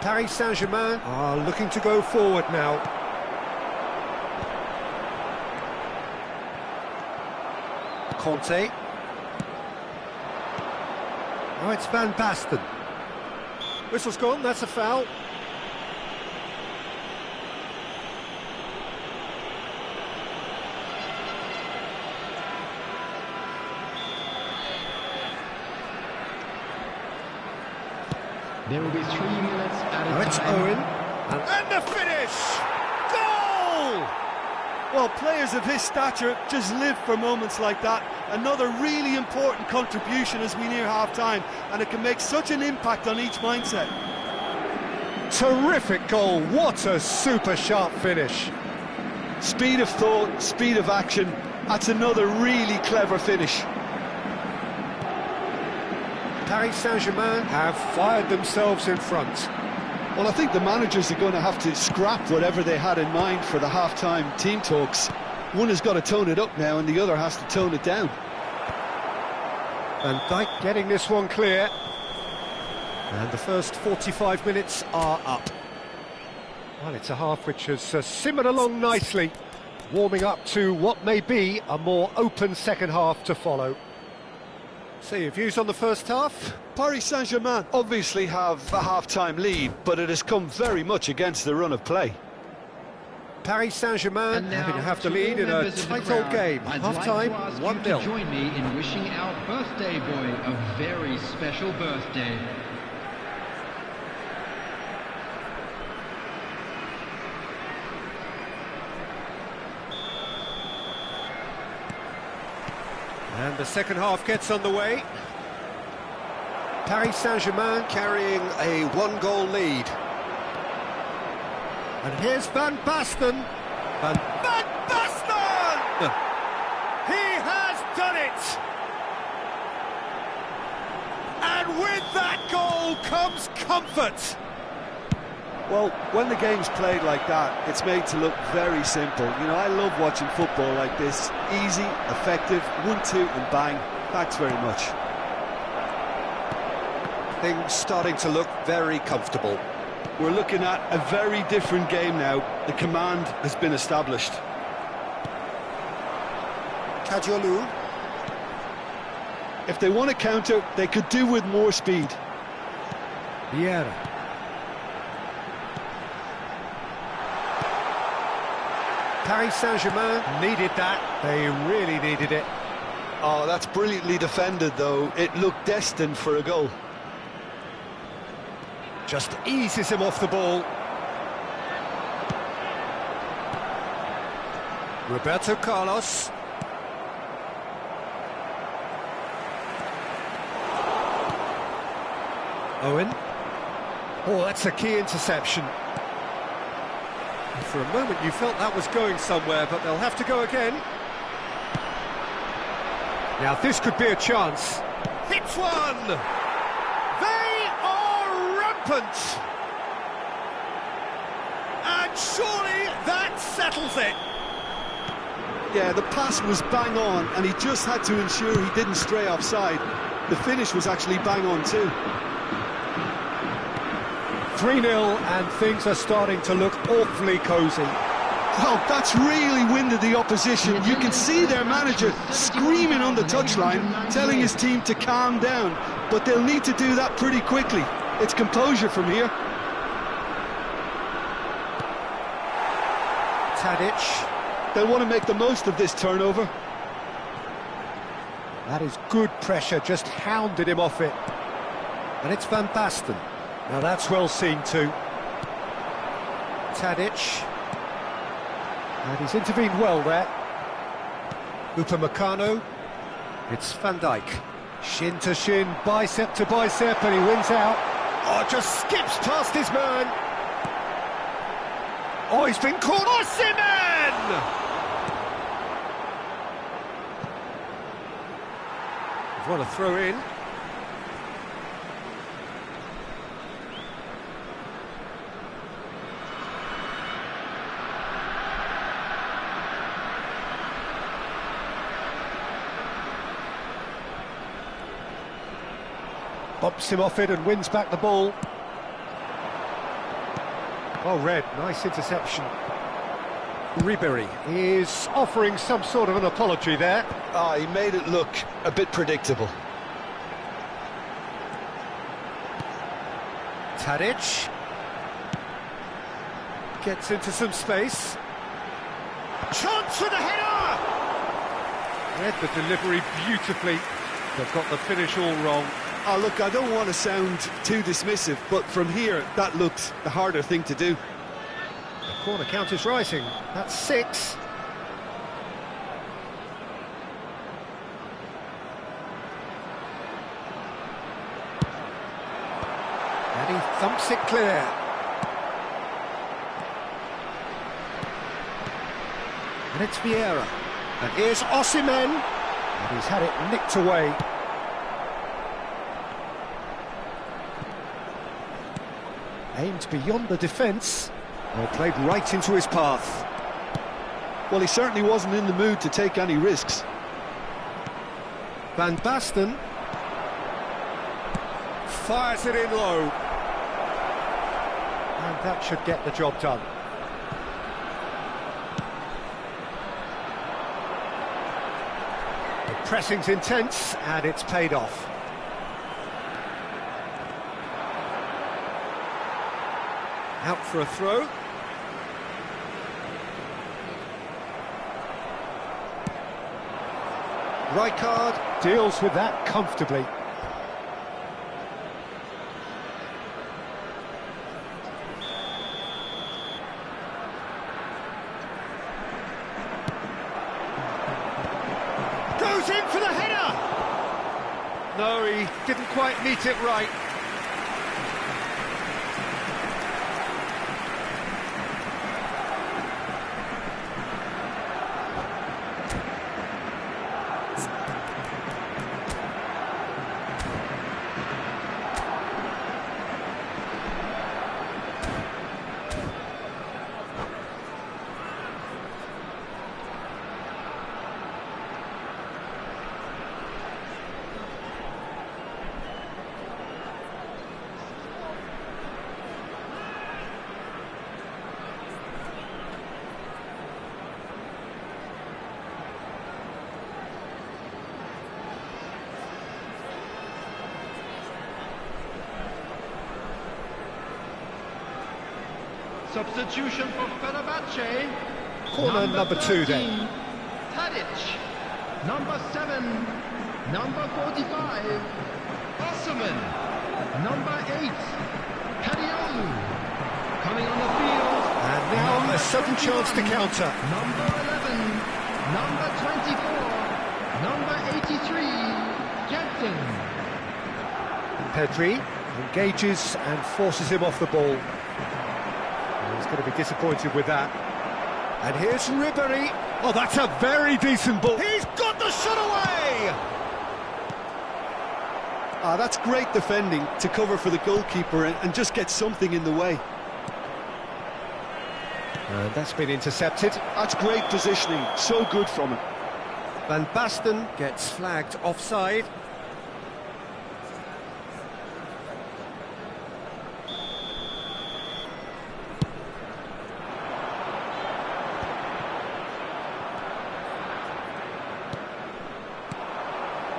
Paris Saint-Germain are looking to go forward now. Conte. Oh, it's Van Basten. Whistle's gone, that's a foul. There will be 3 minutes at Oh, a it's time. Owen. And the finish! Goal! Well, players of his stature just live for moments like that. Another really important contribution as we near half-time, and it can make such an impact on each mindset. Terrific goal, what a super sharp finish. Speed of thought, speed of action. That's another really clever finish. Paris Saint-Germain have fired themselves in front. Well, I think the managers are going to have to scrap whatever they had in mind for the half-time team talks. One has got to tone it up now and the other has to tone it down. Van Dijk getting this one clear. And the first 45 minutes are up. Well, it's a half which has simmered along nicely, warming up to what may be a more open second half to follow. So your views on the first half? Paris Saint-Germain obviously have a half-time lead, but it has come very much against the run of play. Paris Saint-Germain having to have the lead in a tight old game. Half-time, 1-0. Join me in wishing our birthday boy a very special birthday. And the second half gets underway. Paris Saint-Germain carrying a one-goal lead. And here's Van Basten. Van Basten! He has done it! And with that goal comes comfort. Well, when the game's played like that, it's made to look very simple. You know, I love watching football like this. Easy, effective, 1-2 and bang. Thanks very much. Things starting to look very comfortable. We're looking at a very different game now. The command has been established. Kadiolu. If they want to counter, they could do with more speed. Vieira. Paris Saint-Germain needed that. They really needed it. Oh, that's brilliantly defended, though. It looked destined for a goal. Just eases him off the ball. Roberto Carlos. Owen. Oh, that's a key interception. For a moment you felt that was going somewhere, but they'll have to go again. Now this could be a chance. Hits one! They are rampant! And surely that settles it! Yeah, the pass was bang on, and he just had to ensure he didn't stray offside. The finish was actually bang on too. 3-0 and things are starting to look awfully cosy. Well, that's really winded the opposition. You can see their manager screaming on the touchline, telling his team to calm down, but they'll need to do that pretty quickly. It's composure from here. Tadic. They'll want to make the most of this turnover. That is good pressure, just hounded him off it. And it's Van Basten. Now that's well seen too. Tadic. And he's intervened well there. Upamecano. It's Van Dijk. Shin to shin, bicep to bicep, and he wins out. Oh, just skips past his man. Oh, he's been caught. Osimhen! What a throw in. Bops him off it and wins back the ball. Well read, nice interception. Ribéry is offering some sort of an apology there. Ah, he made it look a bit predictable. Tadic gets into some space. Chance for the header! Read the delivery beautifully. They've got the finish all wrong. Oh, look, I don't want to sound too dismissive, but from here, that looked the harder thing to do. The corner count is rising. That's 6. And he thumps it clear. And it's Vieira. And here's Osimhen. And he's had it nicked away. Aimed beyond the defence, or played right into his path. Well, he certainly wasn't in the mood to take any risks. Van Basten fires it in low. And that should get the job done. The pressing's intense, and it's paid off. Out for a throw. Rijkaard deals with that comfortably. Goes in for the header! No, he didn't quite meet it right. Substitution for Fenerbahce. Corner number 2 then. Tadic. Number 7. Number 45. Osserman. Number 8. Kadiolu. Coming on the field. And now a sudden chance to counter. Number 11. Number 24. Number 83. Jensen. Pedri engages and forces him off the ball. He's going to be disappointed with that. And here's Ribéry. Oh, that's a very decent ball. He's got the shot away! That's great defending to cover for the goalkeeper and just get something in the way. And that's been intercepted. That's great positioning, so good from him. Van Basten gets flagged offside.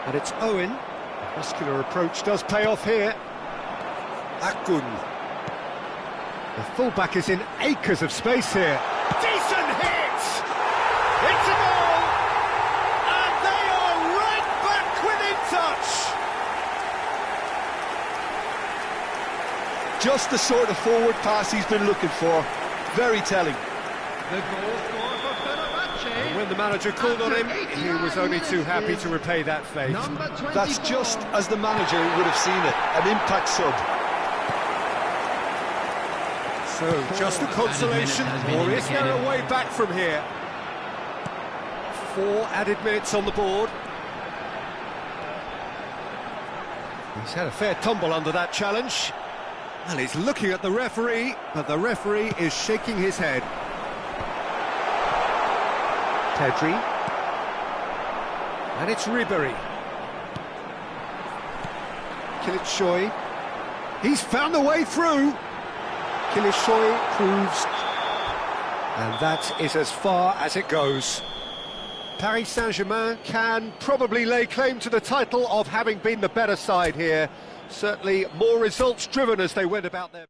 And it's Owen. The muscular approach does pay off here. Akun. The fullback is in acres of space here. Decent hit! It's a goal! And they are right back within touch! Just the sort of forward pass he's been looking for. Very telling. The goal scored for Fenerbahce. And when the manager called on him, he was only too happy to repay that fate. That's just as the manager would have seen it, an impact sub. So, just a consolation, or is there a way back from here? 4 added minutes on the board. He's had a fair tumble under that challenge. And he's looking at the referee, but the referee is shaking his head. Pedri. And it's Ribéry. Kilitshoy. He's found the way through. Kilitshoy proves. And that is as far as it goes. Paris Saint-Germain can probably lay claim to the title of having been the better side here. Certainly more results driven as they went about their...